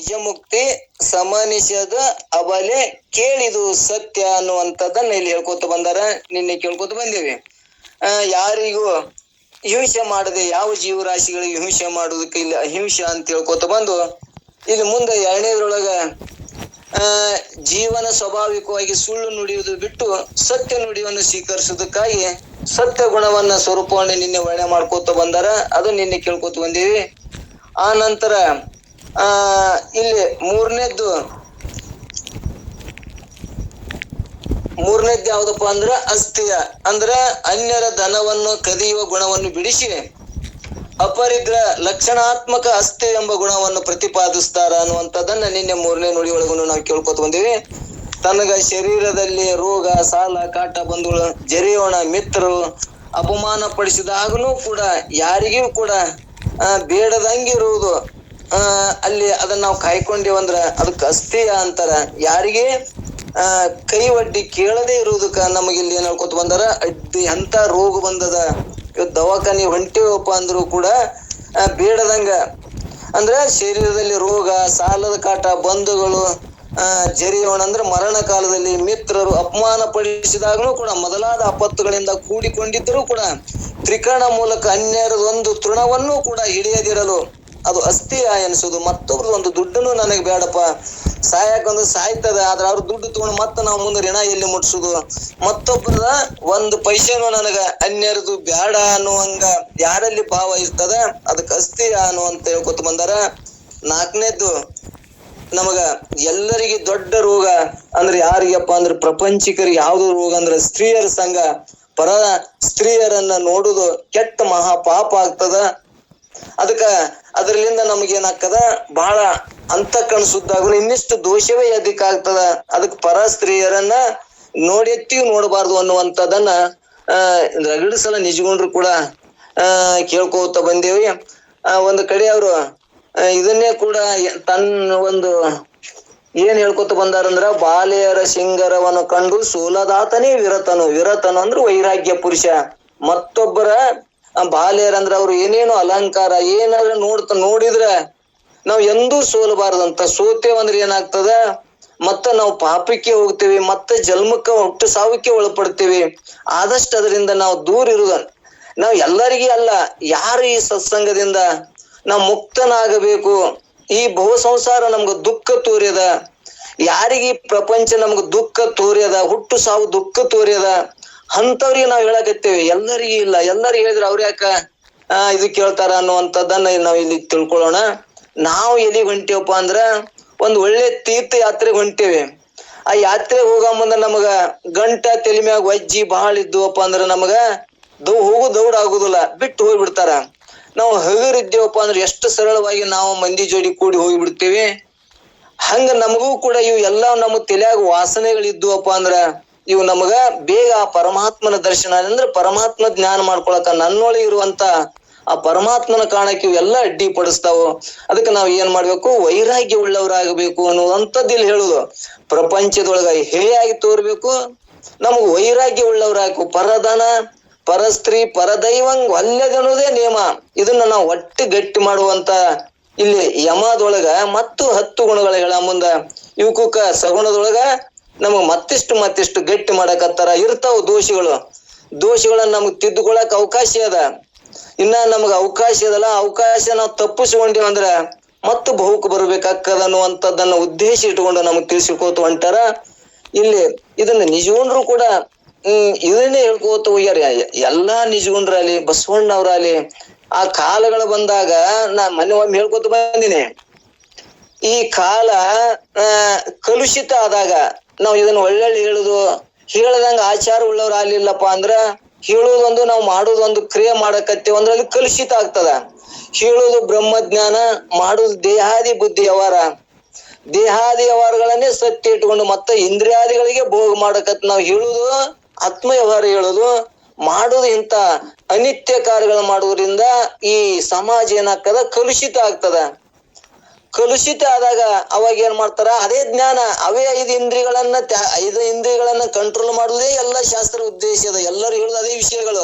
ನಿಜ ಮುಕ್ತಿ ಸಮನಿಷದ ಅವಲೆ ಕೇಳಿದು ಸತ್ಯ ಅನ್ನುವಂಥದ್ದನ್ನ ಇಲ್ಲಿ ಹೇಳ್ಕೊತ ಬಂದಾರ. ನಿನ್ನೆ ಕೇಳ್ಕೊತ ಬಂದೇವಿ. ಯಾರಿಗೂ ಹಿಂಸೆ ಮಾಡದೆ ಯಾವ ಜೀವರಾಶಿಗಳಿಗೆ ಹಿಂಸೆ ಮಾಡುದಕ್ಕೆ ಇಲ್ಲಿ ಅಹಿಂಸೆ ಅಂತ ಹೇಳ್ಕೊತ ಬಂದು ಇಲ್ಲಿ ಮುಂದೆ ಎರಡನೇದ್ರೊಳಗ ಜೀವನ ಸ್ವಾಭಾವಿಕವಾಗಿ ಸುಳ್ಳು ನುಡಿಯುವುದು ಬಿಟ್ಟು ಸತ್ಯ ನುಡಿಯನ್ನು ಸ್ವೀಕರಿಸುವುದಕ್ಕಾಗಿ ಸತ್ಯ ಗುಣವನ್ನ ಸ್ವರೂಪವನ್ನು ನಿನ್ನೆ ವರ್ಣನೆ ಮಾಡ್ಕೋತ ಬಂದಾರ. ಅದು ನಿನ್ನೆ ಕೇಳ್ಕೊತ ಬಂದೀವಿ. ಆ ನಂತರ ಇಲ್ಲಿ ಮೂರನೇದ್ದು ಯಾವ್ದಪ್ಪ ಅಂದ್ರ ಅಸ್ಥಿಯ ಅಂದ್ರ ಅನ್ಯರ ಧನವನ್ನು ಕದಿಯುವ ಗುಣವನ್ನು ಬಿಡಿಸಿ ಅಪರಿಗ್ರಹ ಲಕ್ಷಣಾತ್ಮಕ ಅಸ್ಥಿಯ ಎಂಬ ಗುಣವನ್ನು ಪ್ರತಿಪಾದಿಸ್ತಾರ ಅನ್ನುವಂಥದ್ದನ್ನ ನಿನ್ನೆ ಮೂರನೇ ನುಡಿ ಒಳಗೂ ನಾವು ಕೇಳ್ಕೊತ ಬಂದೀವಿ. ತನಗ ಶರೀರದಲ್ಲಿ ರೋಗ ಸಾಲ ಕಾಟ ಬಂಧುಗಳು ಜರಿಯೋಣ ಮಿತ್ರರು ಅಪಮಾನ ಪಡಿಸಿದಾಗನೂ ಕೂಡ ಯಾರಿಗೂ ಕೂಡ ಬೇಡದಂಗಿರುವುದು ಅಲ್ಲಿ ಅದನ್ನ ನಾವು ಕಾಯ್ಕೊಂಡೇವಂದ್ರ ಅದಕ್ಕೆ ಅಸ್ಥಿಯ ಅಂತಾರ. ಯಾರಿಗೆ ಕೈ ಒಡ್ಡಿ ಕೇಳದೇ ಇರುವುದಕ್ಕ ನಮಗಿಲ್ಲಿ ಏನ್ ಹೇಳ್ಕೊತ ಬಂದಾರ, ಅಡ್ಡಿ ಅಂತ ರೋಗ ಬಂದದ ದವಾಖಾನಿ ಹೊಂಟಿವಪ್ಪ ಅಂದ್ರು ಕೂಡ ಬೇಡದಂಗ ಅಂದ್ರ ಶರೀರದಲ್ಲಿ ರೋಗ ಸಾಲದ ಕಾಟ ಬಂಧುಗಳು ಜರಿಯೋಣ ಅಂದ್ರೆ ಮರಣ ಕಾಲದಲ್ಲಿ ಮಿತ್ರರು ಅಪಮಾನ ಪಡಿಸಿದಾಗಲೂ ಕೂಡ ಮೊದಲಾದ ಆಪತ್ತುಗಳಿಂದ ಕೂಡಿಕೊಂಡಿದ್ದರೂ ಕೂಡ ತ್ರಿಕರಣ ಮೂಲಕ ಅನ್ಯರದೊಂದು ತೃಣವನ್ನು ಕೂಡ ಹಿಡಿಯದಿರಲು ಅದು ಅಸ್ಥಿಯ ಎನಿಸುದು. ಮತ್ತೊಬ್ರು ಒಂದು ದುಡ್ಡನ್ನು ನನಗೆ ಬೇಡಪ್ಪ, ಸಾಯಕೊಂದು ಸಾಯ್ತದ, ಆದ್ರೆ ಅವ್ರ ದುಡ್ಡು ತಗೊಂಡು ಮತ್ತೆ ನಾವು ಮುಂದೆ ಋಣ ಎಲ್ಲಿ ಮುಟ್ಸುದು, ಮತ್ತೊಬ್ಬರ ಒಂದು ಪೈಸೆನೂ ನನಗ ಅನ್ಯರದು ಬೇಡ ಅನ್ನುವಂಗ ಯಾರಲ್ಲಿ ಭಾವ ಇರ್ತದ ಅದಕ್ಕೆ ಅಸ್ಥಿಯ ಅನ್ನುವಂತ ಹೇಳ್ಕೊತ ಬಂದಾರ. ನಾಲ್ಕನೇದ್ದು ನಮಗ ಎಲ್ಲರಿಗೆ ದೊಡ್ಡ ರೋಗ ಅಂದ್ರೆ ಯಾರಿಗಪ್ಪ ಅಂದ್ರೆ ಪ್ರಪಂಚಿಕರಿಗೆ ಯಾವ್ದು ರೋಗ ಅಂದ್ರೆ ಸ್ತ್ರೀಯರ ಸಂಘ, ಪರ ಸ್ತ್ರೀಯರನ್ನ ನೋಡುದು ಕೆಟ್ಟ ಮಹಾ ಪಾಪ ಆಗ್ತದ. ಅದರಿಂದ ನಮಗೇನಾಗ್ತದ ಬಹಳ ಅಂತಃಕರಣ ಶುದ್ಧ ಆಗಲು ಇನ್ನಿಷ್ಟು ದೋಷವೇ ಅಧಿಕ ಆಗ್ತದ. ಅದಕ್ಕೆ ಪರ ಸ್ತ್ರೀಯರನ್ನ ನೋಡೆತ್ತಿಯೂ ನೋಡಬಾರ್ದು ಅನ್ನುವಂಥದ್ದನ್ನ ರಗಡ ಸಲ ನಿಜಗೊಂಡ್ರು ಕೂಡ ಕೇಳ್ಕೋತ ಬಂದೇವಿ. ಒಂದು ಕಡೆ ಅವರು ಇದನ್ನೇ ಕೂಡ ತನ್ನ ಒಂದು ಏನ್ ಹೇಳ್ಕೊತ ಬಂದಾರಂದ್ರ, ಬಾಲೆಯರ ಸಿಂಗರವನ್ನು ಕಂಡು ಸೋಲದಾತನೇ ವಿರತನು ಅಂದ್ರೆ ವೈರಾಗ್ಯ ಪುರುಷ. ಮತ್ತೊಬ್ಬರ ಬಾಲೆಯರಂದ್ರ ಅವ್ರು ಏನೇನು ಅಲಂಕಾರ ಏನಾದ್ರು ನೋಡಿದ್ರ ನಾವ್ ಎಂದೂ ಸೋಲಬಾರದಂತ. ಸೋತೇವಂದ್ರೆ ಏನಾಗ್ತದ ಮತ್ತೆ ನಾವು ಪಾಪಕ್ಕೆ ಹೋಗ್ತೇವಿ, ಮತ್ತೆ ಜನ್ಮಕ್ಕೆ ಹುಟ್ಟು ಸಾವಿಕ್ಕೆ ಒಳಪಡ್ತೇವಿ. ಆದಷ್ಟು ಅದರಿಂದ ನಾವು ದೂರ ಇರುದ. ನಾವು ಎಲ್ಲರಿಗೂ ಅಲ್ಲ, ಯಾರು ಈ ಸತ್ಸಂಗದಿಂದ ನಾವು ಮುಕ್ತನಾಗಬೇಕು, ಈ ಬಹು ಸಂಸಾರ ನಮ್ಗ ದುಃಖ ತೋರ್ಯದ, ಯಾರಿಗೆ ಪ್ರಪಂಚ ನಮ್ಗ ದುಃಖ ತೋರ್ಯದ, ಹುಟ್ಟು ಸಾವು ದುಃಖ ತೋರ್ಯದ ಅಂತವ್ರಿಗೆ ನಾವ್ ಹೇಳಕತ್ತೇವಿ. ಎಲ್ಲರಿಗೂ ಇಲ್ಲ, ಎಲ್ಲರಿಗೂ ಹೇಳಿದ್ರೆ ಅವ್ರ ಯಾಕ ಇದು ಕೇಳ್ತಾರ ಅನ್ನುವಂಥದ್ದನ್ನ ನಾವ್ ಇಲ್ಲಿ ತಿಳ್ಕೊಳ್ಳೋಣ. ನಾವು ಎಲ್ಲಿಗೆ ಹೊಂಟೇವಪ್ಪ ಅಂದ್ರ ಒಂದ್ ಒಳ್ಳೆ ತೀರ್ಥ ಯಾತ್ರೆಗೆ ಹೊಂಟೇವಿ. ಆ ಯಾತ್ರೆಗೆ ಹೋಗೋ ಮುಂದ ನಮಗ ಗಂಟ ತಲೆ ಮ್ಯಾಗ ವಜ್ಜಿ ಬಹಳ ಇದ್ವಪ್ಪ ಅಂದ್ರ ನಮಗ ಹೋಗು ದೌಡ್ ಆಗುದಿಲ್ಲ, ಬಿಟ್ಟು ಹೋಗ್ಬಿಡ್ತಾರ. ನಾವು ಹಗರಿದ್ದೇವಪ್ಪ ಅಂದ್ರೆ ಎಷ್ಟು ಸರಳವಾಗಿ ನಾವು ಮಂದಿ ಜೋಡಿ ಕೂಡಿ ಹೋಗಿಬಿಡ್ತೇವಿ. ಹಂಗ ನಮಗೂ ಕೂಡ ಇವು ಎಲ್ಲ ನಮ್ಮ ತಲೆಯಾಗ ವಾಸನೆಗಳಿದ್ವಪ್ಪ ಅಂದ್ರ ಇವು ನಮಗ ಬೇಗ ಆ ಪರಮಾತ್ಮನ ದರ್ಶನ ಅಂದ್ರೆ ಪರಮಾತ್ಮ ಜ್ಞಾನ ಮಾಡ್ಕೊಳಕ ನನ್ನೊಳಗೆ ಇರುವಂತ ಆ ಪರಮಾತ್ಮನ ಕಾರಣಕ್ಕೆ ಇವೆಲ್ಲ ಅಡ್ಡಿ ಪಡಿಸ್ತಾವು. ಅದಕ್ಕೆ ನಾವ್ ಏನ್ ಮಾಡ್ಬೇಕು, ವೈರಾಗ್ಯ ಉಳ್ಳವರಾಗಬೇಕು ಅನ್ನುವಂಥದ್ದು ಇಲ್ಲಿ ಹೇಳುದು. ಪ್ರಪಂಚದೊಳಗ ಹೇಯಾಗಿ ತೋರ್ಬೇಕು, ನಮಗ್ ವೈರಾಗ್ಯ ಉಳ್ಳವರಾಗಬೇಕು. ಪರಧನ ಪರಸ್ತ್ರೀ ಪರದೈವಂಗ್ ಒಲ್ಲೆದನ್ನೋದೇ ನಿಯಮ. ಇದನ್ನ ನಾವು ಒಟ್ಟು ಗಟ್ಟಿ ಮಾಡುವಂತ ಇಲ್ಲಿ ಯಮದೊಳಗ ಮತ್ತು 10 ಗುಣಗಳ ಹೇಳ ಮುಂದ ಇವಕ್ಕೂಕ ಸಗುಣದೊಳಗ ನಮಗ್ ಮತ್ತಿಷ್ಟು ಗಟ್ಟಿ ಮಾಡಕತ್ತಾರ. ಇರ್ತಾವ ದೋಷಗಳನ್ನ ನಮಗ್ ತಿದ್ದುಕೊಳಕ್ ಅವಕಾಶ ಅದ. ಇನ್ನ ನಮಗ ಅವಕಾಶ ಅದಲ್ಲ, ಅವಕಾಶ ನಾವು ತಪ್ಪಿಸ್ಕೊಂಡಿವ್ ಅಂದ್ರ ಮತ್ತು ಬಹುಕ್ ಬರ್ಬೇಕಾಗ್ತದ ಅನ್ನುವಂಥದ್ದನ್ನ ಉದ್ದೇಶ ಇಟ್ಕೊಂಡು ನಮಗ್ ತಿಳಿಸಿಕೋತ ಹೊಂಟಾರ. ಇಲ್ಲಿ ಇದನ್ನ ನಿಜಗೊಂಡ್ರು ಕೂಡ ಇದನ್ನೇ ಹೇಳ್ಕೋತ ಹೋಗ್ಯಾರ. ಎಲ್ಲಾ ನಿಜಗೊಂಡ್ರಲ್ಲಿ ಬಸವಣ್ಣವ್ರಲ್ಲಿ ಆ ಕಾಲಗಳು ಬಂದಾಗ ನಾ ಮೊನ್ನೆ ಒಮ್ಮೆ ಹೇಳ್ಕೊತ ಬಂದಿನಿ. ಈ ಕಾಲ ಕಲುಷಿತ ಆದಾಗ ನಾವು ಇದನ್ನ ಒಳ್ಳೊಳ್ಳೆ ಹೇಳದಂಗ ಆಚಾರ ಉಳ್ಳವ್ರು ಆಗ್ಲಿಲ್ಲಪ್ಪ ಅಂದ್ರ ಹೇಳುವುದೊಂದು ನಾವು ಮಾಡುವುದೊಂದು ಕ್ರಿಯೆ ಮಾಡಕತ್ತೇವ ಅಂದ್ರೆ ಅಲ್ಲಿ ಕಲುಷಿತ ಆಗ್ತದ. ಹೇಳುವುದು ಬ್ರಹ್ಮಜ್ಞಾನ, ಮಾಡುವುದು ದೇಹಾದಿ ಬುದ್ಧಿ ವ್ಯವಹಾರ. ದೇಹಾದಿ ವ್ಯವಹಾರಗಳನ್ನೇ ಸತ್ಯ ಇಟ್ಕೊಂಡು ಮತ್ತೆ ಇಂದ್ರಿಯಾದಿಗಳಿಗೆ ಭೋಗ ಮಾಡಕತ್ ನಾವು ಹೇಳುದು ಆತ್ಮ ವ್ಯವಹಾರ ಹೇಳುದು ಮಾಡುದು ಇಂತ ಅನಿತ್ಯ ಕಾರ್ಯಗಳು ಮಾಡುವುದರಿಂದ ಈ ಸಮಾಜ ಏನಾಗ್ತದ, ಕಲುಷಿತ ಆಗ್ತದ. ಕಲುಷಿತ ಆದಾಗ ಅವಾಗ ಏನ್ ಮಾಡ್ತಾರ, ಅದೇ ಜ್ಞಾನ ಅವೇ 5 ಇಂದ್ರಿಯಗಳನ್ನ ಕಂಟ್ರೋಲ್ ಮಾಡುವುದೇ ಎಲ್ಲ ಶಾಸ್ತ್ರ ಉದ್ದೇಶ ಅದ. ಎಲ್ಲರೂ ಹೇಳುದು ಅದೇ ವಿಷಯಗಳು.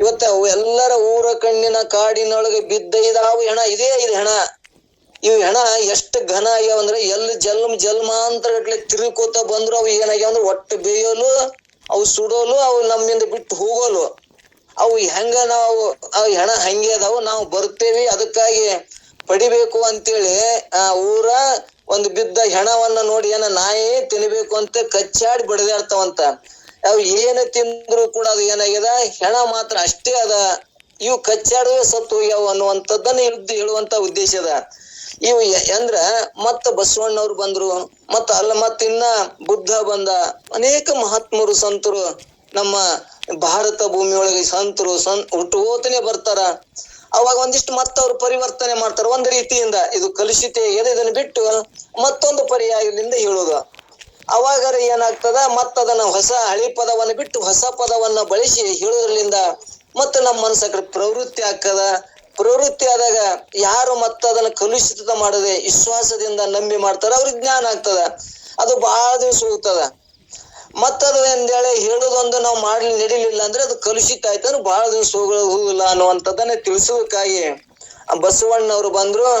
ಇವತ್ತ ಎಲ್ಲರ ಊರ ಕಣ್ಣಿನ ಕಾಡಿನೊಳಗೆ ಬಿದ್ದ 5 ಹೆಣ, ಇದೇ 5 ಹೆಣ ಇವ್ ಹೆಣ ಎಷ್ಟ್ ಘನ ಆಗ್ಯಾವ ಅಂದ್ರೆ ಎಲ್ಲಿ ಜನ್ಮಾಂತರ ಗಟ್ಲೆ ತಿರುಕೋತ ಬಂದ್ರು ಅವು ಏನಾಗ್ಯಾವ ಅಂದ್ರೆ ಒಟ್ಟು ಬೇಯೋಲು, ಅವು ಸುಡೋಲು, ಅವು ನಮ್ಮಿಂದ ಬಿಟ್ಟು ಹೋಗೋಲು. ಅವು ಹೆಂಗ ನಾವು ಅವು ಹೆಣ ಹಂಗೆ ಅದಾವು, ನಾವು ಬರ್ತೇವಿ ಅದಕ್ಕಾಗಿ ಪಡಿಬೇಕು ಅಂತೇಳಿ ಊರ ಒಂದು ಬಿದ್ದ ಹೆಣವನ್ನ ನೋಡಿ ಏನ ನಾಯಿ ತಿನ್ಬೇಕು ಅಂತ ಕಚ್ಚಾಡಿ ಬಡದಾಡ್ತಾವಂತ. ಅವು ಏನ ತಿಂದ್ರು ಕೂಡ ಅದು ಏನಾಗ್ಯದ, ಹೆಣ ಮಾತ್ರ ಅಷ್ಟೇ ಅದ, ಇವು ಕಚ್ಚಾಡುವೆ ಸತ್ತು ಹೋಗ್ಯಾವ ಅನ್ನುವಂಥದ್ದನ್ನ ಹೇಳುವಂತ ಉದ್ದೇಶ ಅದ. ಇವು ಅಂದ್ರ ಮತ್ತ ಬಸವಣ್ಣವ್ರು ಬಂದ್ರು, ಮತ್ತ ಇನ್ನ ಬುದ್ಧ ಬಂದ, ಅನೇಕ ಮಹಾತ್ಮರು ಸಂತರು ನಮ್ಮ ಭಾರತ ಭೂಮಿಯೊಳಗೆ ಸಂತರು ಹುಟ್ಟುಗೋತನೆ ಬರ್ತಾರ. ಅವಾಗ ಒಂದಿಷ್ಟು ಮತ್ತ ಅವ್ರು ಪರಿವರ್ತನೆ ಮಾಡ್ತಾರ ಒಂದ್ ರೀತಿಯಿಂದ. ಇದು ಕಲುಷಿತ ಇದನ್ನ ಬಿಟ್ಟು ಮತ್ತೊಂದು ಪರ್ಯಾಯದಿಂದ ಹೇಳುದು. ಅವಾಗಾರ ಏನಾಗ್ತದ, ಅದನ್ನ ಹೊಸ ಹಳಿ ಪದವನ್ನ ಬಿಟ್ಟು ಹೊಸ ಪದವನ್ನ ಬಳಸಿ ಹೇಳೋದ್ರಲಿಂದ ಮತ್ತ ನಮ್ಮ ಮನಸ್ಸ ಕಡೆ ಪ್ರವೃತ್ತಿ ಆಗ್ತದ. ಪ್ರವೃತ್ತಿ ಆದಾಗ ಯಾರು ಅದನ್ನ ಕಲುಷಿತ ಮಾಡದೆ ವಿಶ್ವಾಸದಿಂದ ನಂಬಿ ಮಾಡ್ತಾರ ಅವ್ರಿಗೆ ಜ್ಞಾನ ಆಗ್ತದ. ಅದು ಬಹಳ ದಿವಸ ಹೋಗ್ತದ. ಮತ್ತದು ಎಂದೇಳಿ ಹೇಳುದೊಂದು ನಾವು ಮಾಡ್ಲಿ ನಡಿಲಿಲ್ಲ ಅಂದ್ರೆ ಅದು ಕಲುಷಿತ ಆಯ್ತು, ಬಹಳ ದಿವಸ ಹೋಗಿಲ್ಲ ಅನ್ನುವಂಥದ್ದನ್ನ ತಿಳಿಸೋದಕ್ಕಾಗಿ ಬಸವಣ್ಣವ್ರು ಬಂದ್ರು.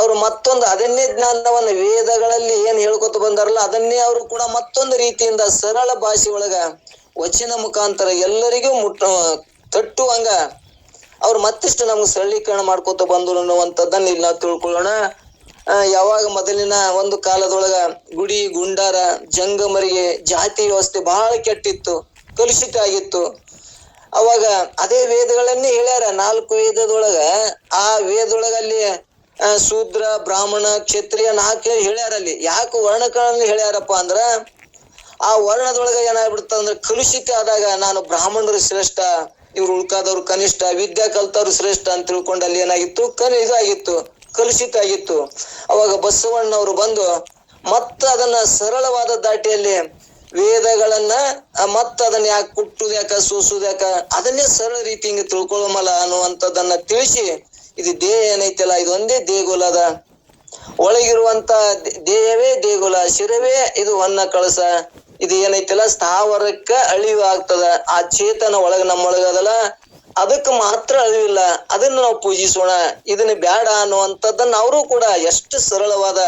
ಅವ್ರು ಮತ್ತೊಂದು ಅದನ್ನೇ ಜ್ಞಾನವನ್ನ ವೇದಗಳಲ್ಲಿ ಏನ್ ಹೇಳ್ಕೊತ ಬಂದಾರಲ್ಲ ಅದನ್ನೇ ಅವರು ಕೂಡ ಮತ್ತೊಂದು ರೀತಿಯಿಂದ ಸರಳ ಭಾಷೆ ಒಳಗ ವಚನ ಮುಖಾಂತರ ಎಲ್ಲರಿಗೂ ತಟ್ಟುವಂಗ ಅವ್ರು ಮತ್ತಿಷ್ಟು ನಮ್ಗೆ ಸರಳೀಕರಣ ಮಾಡ್ಕೊತ ಬಂದ್ರು ಅನ್ನುವಂಥದ್ದನ್ನ ಇಲ್ಲಿ ನಾವು ತಿಳ್ಕೊಳ್ಳೋಣ. ಯಾವಾಗ ಮೊದಲಿನ ಒಂದು ಕಾಲದೊಳಗ ಗುಡಿ ಗುಂಡಾರ ಜಂಗಮರಿಗೆ ಜಾತಿ ವ್ಯವಸ್ಥೆ ಬಹಳ ಕೆಟ್ಟಿತ್ತು, ಕಲುಷಿತ ಆಗಿತ್ತು. ಅವಾಗ ಅದೇ ವೇದಗಳನ್ನೇ ಹೇಳ್ಯಾರ. 4 ವೇದದೊಳಗ ಆ ವೇದದೊಳಗಲ್ಲಿ ಶೂದ್ರ ಬ್ರಾಹ್ಮಣ ಕ್ಷತ್ರಿಯ 4 ಹೇಳ್ಯಾರ. ಅಲ್ಲಿ ಯಾಕೆ ವರ್ಣಗಳನ್ನು ಹೇಳ್ಯಾರಪ್ಪ ಅಂದ್ರ ಆ ವರ್ಣದೊಳಗ ಏನಾಗ್ಬಿಡ್ತ ಅಂದ್ರೆ ಕಲುಷಿತ ಆದಾಗ ನಾನು ಬ್ರಾಹ್ಮಣರು ಶ್ರೇಷ್ಠ, ಇವ್ರು ಉಳ್ಕಾದವ್ರು ಕನಿಷ್ಠ, ವಿದ್ಯಾ ಕಲ್ತವ್ರು ಶ್ರೇಷ್ಠ ಅಂತ ತಿಳ್ಕೊಂಡಲ್ಲಿ ಏನಾಗಿತ್ತು, ಇದಾಗಿತ್ತು, ಕಲುಷಿತ ಆಗಿತ್ತು. ಅವಾಗ ಬಸವಣ್ಣವ್ರು ಬಂದು ಅದನ್ನ ಸರಳವಾದ ದಾಟಿಯಲ್ಲಿ ವೇದಗಳನ್ನ ಅದನ್ನ ಯಾಕೆ ಕುಟ್ಟುದು ಯಾಕ ಸೂಸುದು ಯಾಕ ಅದನ್ನೇ ಸರಳ ರೀತಿ ಹಿಂಗ ತಿಳ್ಕೊಳ್ಳೋಮಲ್ಲ ಅನ್ನುವಂಥದ್ದನ್ನ ತಿಳಿಸಿ, ಇದು ದೇಹ ಏನೈತಲ್ಲ ಇದು ಒಂದೇ ದೇಗುಲ ಅದ, ಒಳಗಿರುವಂತ ದೇಹವೇ ದೇಗುಲ, ಶಿರವೇ ಇದು ಹೊನ್ನ ಕಳಸ, ಇದು ಏನೈತಲ್ಲ ಸ್ಥಾವರಕ್ಕ ಅಳಿವು ಆಗ್ತದ. ಆ ಚೇತನ ನಮ್ಮೊಳಗದಲ್ಲ ಅದಕ್ಕೆ ಮಾತ್ರ ಅಳಿವಿಲ್ಲ, ಅದನ್ನ ನಾವು ಪೂಜಿಸೋಣ, ಇದನ್ನ ಬ್ಯಾಡ ಅನ್ನುವಂಥದ್ದನ್ನ ಅವರು ಕೂಡ ಎಷ್ಟು ಸರಳವಾದ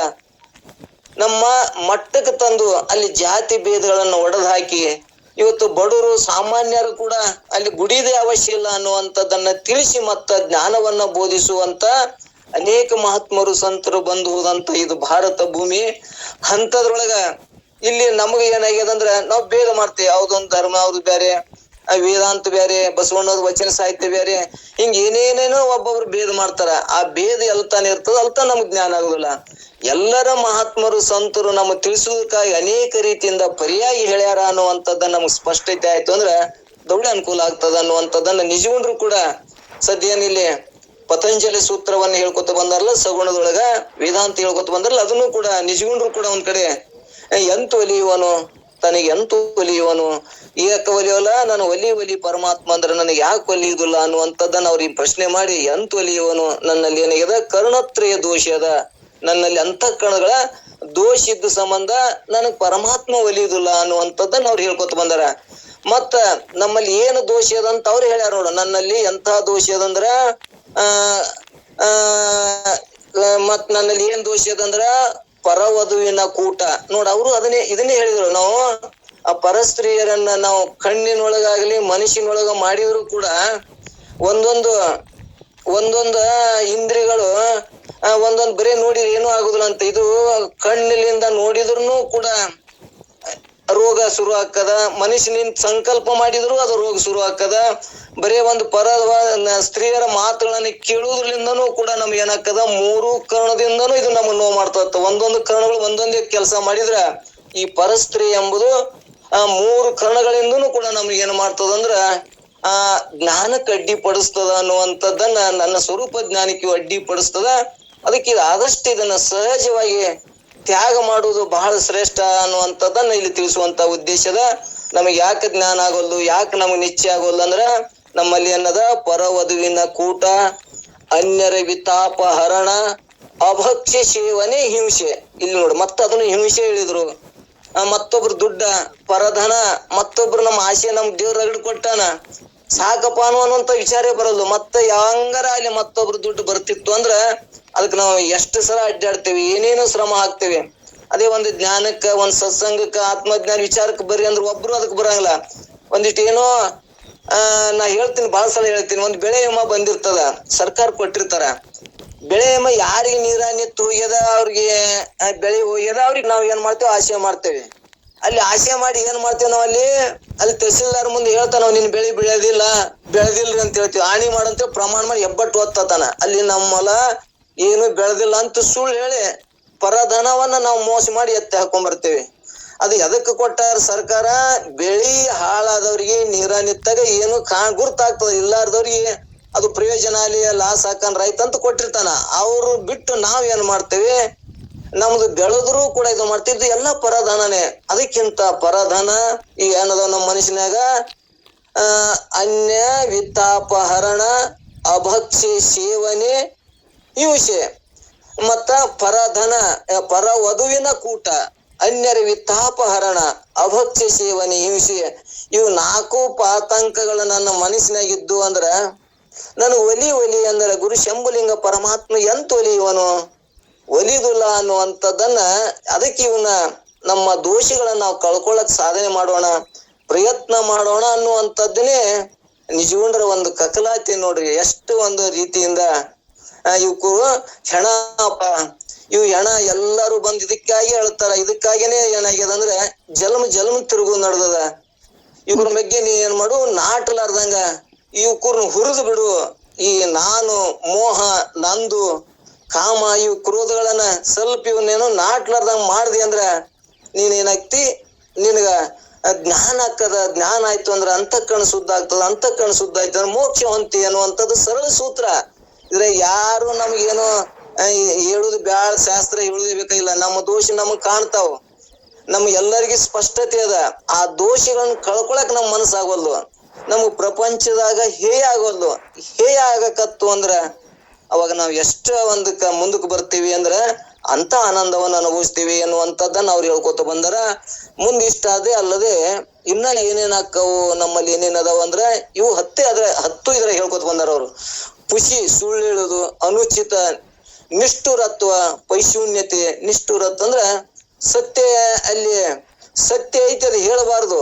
ನಮ್ಮ ಮಟ್ಟಕ್ಕೆ ತಂದು ಅಲ್ಲಿ ಜಾತಿ ಭೇದಗಳನ್ನ ಒಡೆದು ಹಾಕಿ ಇವತ್ತು ಬಡವರು ಸಾಮಾನ್ಯರು ಕೂಡ ಅಲ್ಲಿ ಗುಡಿದೇ ಅವಶ್ಯ ಇಲ್ಲ ಅನ್ನುವಂಥದ್ದನ್ನ ತಿಳಿಸಿ ಜ್ಞಾನವನ್ನ ಬೋಧಿಸುವಂತ ಅನೇಕ ಮಹಾತ್ಮರು ಸಂತರು ಬಂದು ಹೋದಂತ ಇದು ಭಾರತ ಭೂಮಿ. ಅಂತದ್ರೊಳಗ ಇಲ್ಲಿ ನಮಗೆ ಏನಾಗ್ಯದಂದ್ರ ನಾವು ಭೇದ ಮಾಡ್ತೇವೆ, ಯಾವ್ದೊಂದು ಧರ್ಮ ಅವ್ರದ್ದು ಬೇರೆ, ವೇದಾಂತ ಬೇರೆ, ಬಸವಣ್ಣವ್ರ ವಚನ ಸಾಹಿತ್ಯ ಬೇರೆ, ಹಿಂಗ ಏನೇನೇನೋ ಒಬ್ಬೊಬ್ರು ಭೇದ ಮಾಡ್ತಾರ. ಆ ಭೇದ ಎಲ್ತಾನೆ ಇರ್ತದ, ನಮ್ಗೆ ಜ್ಞಾನ ಆಗುದಿಲ್ಲ. ಎಲ್ಲರ ಮಹಾತ್ಮರು ಸಂತರು ನಮ್ಮ ತಿಳಿಸುವುದಕ್ಕಾಗಿ ಅನೇಕ ರೀತಿಯಿಂದ ಪರ್ಯಾಯ ಹೇಳ್ಯಾರ ಅನ್ನುವಂಥದ್ದನ್ನ ನಮ್ಗೆ ಸ್ಪಷ್ಟತೆ ಆಯ್ತು ಅಂದ್ರೆ ದೊಡ್ಡ ಅನುಕೂಲ ಆಗ್ತದ ಅನ್ನುವಂಥದ್ದನ್ನ ನಿಜಗೊಂಡ್ರು ಕೂಡ ಸದ್ಯನಿಲ್ಲಿ ಪತಂಜಲಿ ಸೂತ್ರವನ್ನ ಹೇಳ್ಕೊತ ಬಂದಾರಲ್ಲ, ಸಗುಣದೊಳಗ ವೇದಾಂತ ಹೇಳ್ಕೊತ ಬಂದಾರಲ್ಲ, ಅದನ್ನು ಕೂಡ ನಿಜಗೊಂಡ್ರು ಕೂಡ ಒಂದ್ ಕಡೆ ಎಂತ ಒಲಿಯುವನು ತನಗೆ ಎಂತ ಒಲಿಯುವನು, ಏಕ ಒಲಿಯೋಲ್ಲ ನಾನು ಒಲಿ ಪರಮಾತ್ಮ ಅಂದ್ರೆ ನನಗೆ ಯಾಕೆ ಒಲಿಯುದಿಲ್ಲ ಅನ್ನುವಂಥದ್ದನ್ನ ಅವ್ರಿಗೆ ಪ್ರಶ್ನೆ ಮಾಡಿ ಎಂತ ಒಲಿಯುವನು, ನನ್ನಲ್ಲಿ ಏನಾಗ್ಯದ ಕರ್ಣತ್ರಯ ದೋಷ ಅದ, ನನ್ನಲ್ಲಿ ಅಂತಃಕರಣಗಳ ದೋಷ ಇದ್ದ ಸಂಬಂಧ ನನಗ್ ಪರಮಾತ್ಮ ಒಲಿಯುದಿಲ್ಲ ಅನ್ನುವಂಥದ್ದನ್ನ ಅವ್ರು ಹೇಳ್ಕೊತ ಬಂದಾರ. ನಮ್ಮಲ್ಲಿ ಏನು ದೋಷ ಅದಂತ ಅವ್ರು ಹೇಳ್ಯಾರ ನೋಡು. ನನ್ನಲ್ಲಿ ಎಂಥ ದೋಷ ಅದಂದ್ರ ನನ್ನಲ್ಲಿ ಏನ್ ದೋಷ ಅದಂದ್ರ ಪರವಧುವಿನ ಕೂಟ ನೋಡ. ಅವರು ಇದನ್ನೇ ಹೇಳಿದ್ರು. ನಾವು ಆ ಪರಸ್ತ್ರೀಯರನ್ನ ನಾವು ಕಣ್ಣಿನೊಳಗಾಗ್ಲಿ ಮನುಷ್ಯನೊಳಗ ಮಾಡಿದ್ರು ಕೂಡ ಒಂದೊಂದು ಇಂದ್ರಿಯಗಳು ಒಂದೊಂದು ಬರೀ ನೋಡಿ ಏನೂ ಆಗುದಿಲ್ಲ ಅಂತ. ಇದು ಕಣ್ಣಿನಿಂದ ನೋಡಿದ್ರು ಕೂಡ ರೋಗ ಶುರು ಆಗ್ತದ, ಮನುಷ್ಯನಿಂದ ಸಂಕಲ್ಪ ಮಾಡಿದ್ರು ಅದು ರೋಗ ಶುರು ಆಗ್ತದ. ಬರೀ ಒಂದು ಸ್ತ್ರೀಯರ ಮಾತುಗಳನ್ನ ಕೇಳುವುದ್ರಿಂದನೂ ಕೂಡ ನಮ್ಗೆ ಏನಾಗ್ತದ, 3 ಕರ್ಣದಿಂದನೂ ಇದು ನಮ್ಮನ್ನ ನೋವು ಮಾಡ್ತದ. ಒಂದೊಂದು ಕರ್ಣಗಳು ಒಂದೊಂದೇ ಕೆಲಸ ಮಾಡಿದ್ರ ಈ ಪರಸ್ತ್ರೀ ಎಂಬುದು 3 ಕರ್ಣಗಳಿಂದನೂ ಕೂಡ ನಮ್ಗೆ ಏನ್ ಮಾಡ್ತದಂದ್ರ ಜ್ಞಾನಕ್ಕೆ ಅಡ್ಡಿ ಪಡಿಸ್ತದ ಅನ್ನುವಂಥದ್ದನ್ನ, ನನ್ನ ಸ್ವರೂಪ ಜ್ಞಾನಕ್ಕೆ ಅಡ್ಡಿ ಪಡಿಸ್ತದ. ಅದಕ್ಕೆ ಆದಷ್ಟು ಇದನ್ನ ಸಹಜವಾಗಿ ತ್ಯಾಗ ಮಾಡುವುದು ಬಹಳ ಶ್ರೇಷ್ಠ ಅನ್ನುವಂಥದ್ದನ್ನ ಇಲ್ಲಿ ತಿಳಿಸುವಂತ ಉದ್ದೇಶದ. ನಮಗೆ ಯಾಕೆ ಜ್ಞಾನ ಆಗೋಲ್ದು, ಯಾಕೆ ನಮಗೆ ನಿಶ್ಚಯ ಆಗೋಲ್ಲ ಅಂದ್ರ ನಮ್ಮಲ್ಲಿ ಅನ್ನದ ಪರವಧುವಿನ ಕೂಟ, ಅನ್ಯರ ವಿತಾಪ ಹರಣ, ಅಭಕ್ಷ್ಯ ಸೇವನೆ ಹಿಂಸೆ. ಇಲ್ಲಿ ನೋಡು ಅದನ್ನು ಹಿಂಸೆ ಹೇಳಿದ್ರು. ಮತ್ತೊಬ್ರು ದುಡ್ಡ ಪರಧನ, ಮತ್ತೊಬ್ರು ನಮ್ಮ ಆಸೆ ನಮ್ ದೇವ್ರ ರಗಡ್ ಕೊಟ್ಟಾನ, ಸಾಕಪ್ಪ ಅನ್ನುವಂತ ವಿಚಾರೇ ಬರಲ್ಲ. ಮತ್ತೆ ಯಾವಂಗಾರ ಅಲ್ಲಿ ಮತ್ತೊಬ್ರು ದುಡ್ಡು ಬರ್ತಿತ್ತು ಅಂದ್ರ ಅದಕ್ಕೆ ನಾವು ಎಷ್ಟು ಸಲ ಅಡ್ಡಾಡ್ತೇವಿ, ಏನೇನು ಶ್ರಮ ಹಾಕ್ತೇವಿ. ಅದೇ ಒಂದು ಜ್ಞಾನಕ್ಕ, ಒಂದ್ ಸತ್ಸಂಗಕ್ಕ, ಆತ್ಮಜ್ಞಾನ ವಿಚಾರಕ್ಕೆ ಬರ್ರಿ ಅಂದ್ರೆ ಒಬ್ರು ಅದಕ್ಕೆ ಬರಂಗಿಲ್ಲ. ಒಂದಿಟ್ಟು ಏನೋ ನಾ ಹೇಳ್ತೀನಿ, ಬಾಳ ಸಲ ಹೇಳ್ತೀನಿ, ಒಂದ್ ಬೆಳೆ ವಿಮಾ ಬಂದಿರ್ತದ, ಸರ್ಕಾರ ಕೊಟ್ಟಿರ್ತಾರ. ಬೆಳೆ ವಿಮಾ ಯಾರಿಗೆ ನೀರ ನಿತ್ತು ಹೋಗ್ಯದ, ಅವ್ರಿಗೆ ಬೆಳೆ ಹೋಗ್ಯದ, ಅವ್ರಿಗೆ ನಾವ್ ಏನ್ ಮಾಡ್ತೇವೆ, ಆಶಯ ಮಾಡ್ತೇವೆ. ಅಲ್ಲಿ ಆಶಯ ಮಾಡಿ ಏನ್ ಮಾಡ್ತೇವೆ ನಾವ್ ಅಲ್ಲಿ ತಹಸೀಲ್ದಾರ್ ಮುಂದೆ ಹೇಳ್ತಾನ, ನಾವ್ ನಿನ್ ಬೆಳೆ ಬೆಳೆದಿಲ್ರಿ ಅಂತ ಹೇಳ್ತೀವಿ. ಆಣಿ ಮಾಡಂತ ಪ್ರಮಾಣ ಮಾಡಿ ಹೆಬ್ಬಟ್ಟು ಓದ್ತಾನ. ಅಲ್ಲಿ ನಮ್ಮಲ್ಲ ಏನು ಬೆಳೆದಿಲ್ಲ ಅಂತ ಸುಳ್ಳು ಹೇಳಿ ಪರಧನವನ್ನ ನಾವು ಮೋಸ ಮಾಡಿ ಎತ್ತಿ ಹಾಕೊಂಡ್ ಬರ್ತೇವೆ. ಅದು ಎದಕ್ಕೆ ಕೊಟ್ಟಾರ ಸರ್ಕಾರ? ಬೆಳಿ ಹಾಳಾದವ್ರಿಗೆ ನೀರ ನಿತ್ತಾಗ ಏನು ಗುರ್ತಾಗ್ತದ, ಇಲ್ಲಾರ್ದವ್ರಿಗೆ ಅದು ಪ್ರಯೋಜನ ಅಲ್ಲಿ ಲಾಸ್ ಹಾಕನ್ ರೈತ ಅಂತ ಕೊಟ್ಟಿರ್ತಾನ. ಅವ್ರು ಬಿಟ್ಟು ನಾವ್ ಏನ್ ಮಾಡ್ತೇವೆ, ನಮ್ದು ಬೆಳೆದ್ರು ಕೂಡ ಇದು ಮಾಡ್ತಿದ್ದು ಎಲ್ಲ ಪರಧನನೇ. ಅದಕ್ಕಿಂತ ಪರಧನ ಈ ಏನದ ನಮ್ಮ ಮನುಷ್ಯನಾಗ ಅನ್ಯ ವಿತ್ತಾಪಹರಣ, ಅಭಕ್ಷ್ಯ ಸೇವನೆ, ಹಿಂಸೆ ಮತ್ತ ಪರಧನ, ಪರ ವಧುವಿನ ಕೂಟ, ಅನ್ಯರ ವಿತ್ತಾಪಹರಣ, ಅಭಕ್ಷ್ಯ ಸೇವನೆ, ಹಿಂಸೆ, ಇವು 4 ಪಾತಂಕಗಳು ನನ್ನ ಮನಸ್ಸಿನಾಗಿದ್ದು ಅಂದ್ರ ನಾನು ಒಲಿ ಅಂದ್ರ ಗುರು ಶಂಭುಲಿಂಗ ಪರಮಾತ್ಮ ಎಂತ ಒಲಿ ಇವನು ಒಲಿದುಲ್ಲ ಅನ್ನುವಂಥದ್ದನ್ನ. ಅದಕ್ಕೆ ಇವನ ನಮ್ಮ ದೋಷಗಳನ್ನ ನಾವು ಕಳ್ಕೊಳ್ಳಕ್ ಸಾಧನೆ ಮಾಡೋಣ, ಪ್ರಯತ್ನ ಮಾಡೋಣ ಅನ್ನುವಂಥದ್ದನ್ನೇ ನಿಜಗುಂಡ್ರ ಒಂದು ಕಕಲಾತಿ ನೋಡ್ರಿ. ಎಷ್ಟು ಒಂದು ರೀತಿಯಿಂದ ಇವಕ್ಕೂ ಇವು ಹೆಣ ಎಲ್ಲಾರು ಬಂದ್ ಇದಕ್ಕಾಗಿ ಹೇಳ್ತಾರ. ಇದಕ್ಕಾಗಿನೇ ಏನಾಗ್ಯದ ಅಂದ್ರೆ ಜನ್ಮ ತಿರುಗು ನಡೆದದ. ಇವ್ರ ಬಗ್ಗೆ ನೀ ಏನ್ ಮಾಡು, ನಾಟಲಾರ್ದಂಗ ಇವಕ್ಕೂರ್ನ ಹುರಿದು ಬಿಡು. ಈ ನಾನು, ಮೋಹ, ನಂದು, ಕಾಮ, ಇವು ಕ್ರೋಧಗಳನ್ನ ಸ್ವಲ್ಪ ಇವನ್ನೇನೋ ನಾಟ್ಲಾರ್ದಂಗ ಮಾಡ್ದಿ ಅಂದ್ರ ನೀನೇನಾಗ್ತಿ, ನಿನಗ ಜ್ಞಾನ ಆಕ್ಕದ. ಜ್ಞಾನ ಆಯ್ತು ಅಂದ್ರ ಅಂತಃಕರಣ ಶುದ್ಧ ಆಗ್ತದ. ಅಂತಃಕರಣ ಶುದ್ಧ ಆಯ್ತು ಅಂದ್ರೆ ಮೋಕ್ಷ ಹೊಂತಿ ಅನ್ನುವಂಥದ್ದು ಸರಳ ಸೂತ್ರ. ಇದ್ರೆ ಯಾರು ನಮಗೇನೋ ಹೇಳುದು ಬ್ಯಾಳ, ಶಾಸ್ತ್ರ ಹೇಳುದೇ ಬೇಕಾಗಿಲ್ಲ. ನಮ್ಮ ದೋಷ ನಮಗ್ ಕಾಣ್ತಾವ, ಎಲ್ಲರಿಗೂ ಸ್ಪಷ್ಟತೆ ಅದ. ಆ ದೋಷಗಳನ್ನ ಕಳ್ಕೊಳಕ್ ನಮ್ ಮನಸ್ಸಾಗೋಲ್ದು. ನಮಗ್ ಪ್ರಪಂಚದಾಗ ಹೇಯ ಆಗೋಲ್ದು. ಹೇಯ ಆಗಕತ್ತು ಅಂದ್ರ ಅವಾಗ ನಾವ್ ಎಷ್ಟ ಒಂದಕ್ಕ ಮುಂದಕ್ಕೆ ಬರ್ತೀವಿ ಅಂದ್ರ ಅಂತ ಆನಂದವನ್ನ ಅನುಭವಿಸ್ತೀವಿ ಅನ್ನುವಂಥದ್ದನ್ನ ಅವ್ರು ಹೇಳ್ಕೊತ ಬಂದಾರ. ಮುಂದ್ ಇಷ್ಟ ಅದೇ ಅಲ್ಲದೆ ಇನ್ನ ಏನೇನ್ ಆಕ್ಕವು ನಮ್ಮಲ್ಲಿ ಏನೇನ್ ಅದಾವ ಅಂದ್ರ ಇವು 10 ಇದ್ರ ಹೇಳ್ಕೊತ ಬಂದಾರ ಅವ್ರು. ಖುಷಿ, ಸುಳ್ಳು ಹೇಳುದು, ಅನುಚಿತ, ನಿಷ್ಠುರತ್ವ, ಪೈಶೂನ್ಯತೆ. ನಿಷ್ಠುರತ್ವ ಅಂದ್ರ ಸತ್ಯ, ಅಲ್ಲಿ ಸತ್ಯ ಐತಿ ಅದು ಹೇಳಬಾರ್ದು.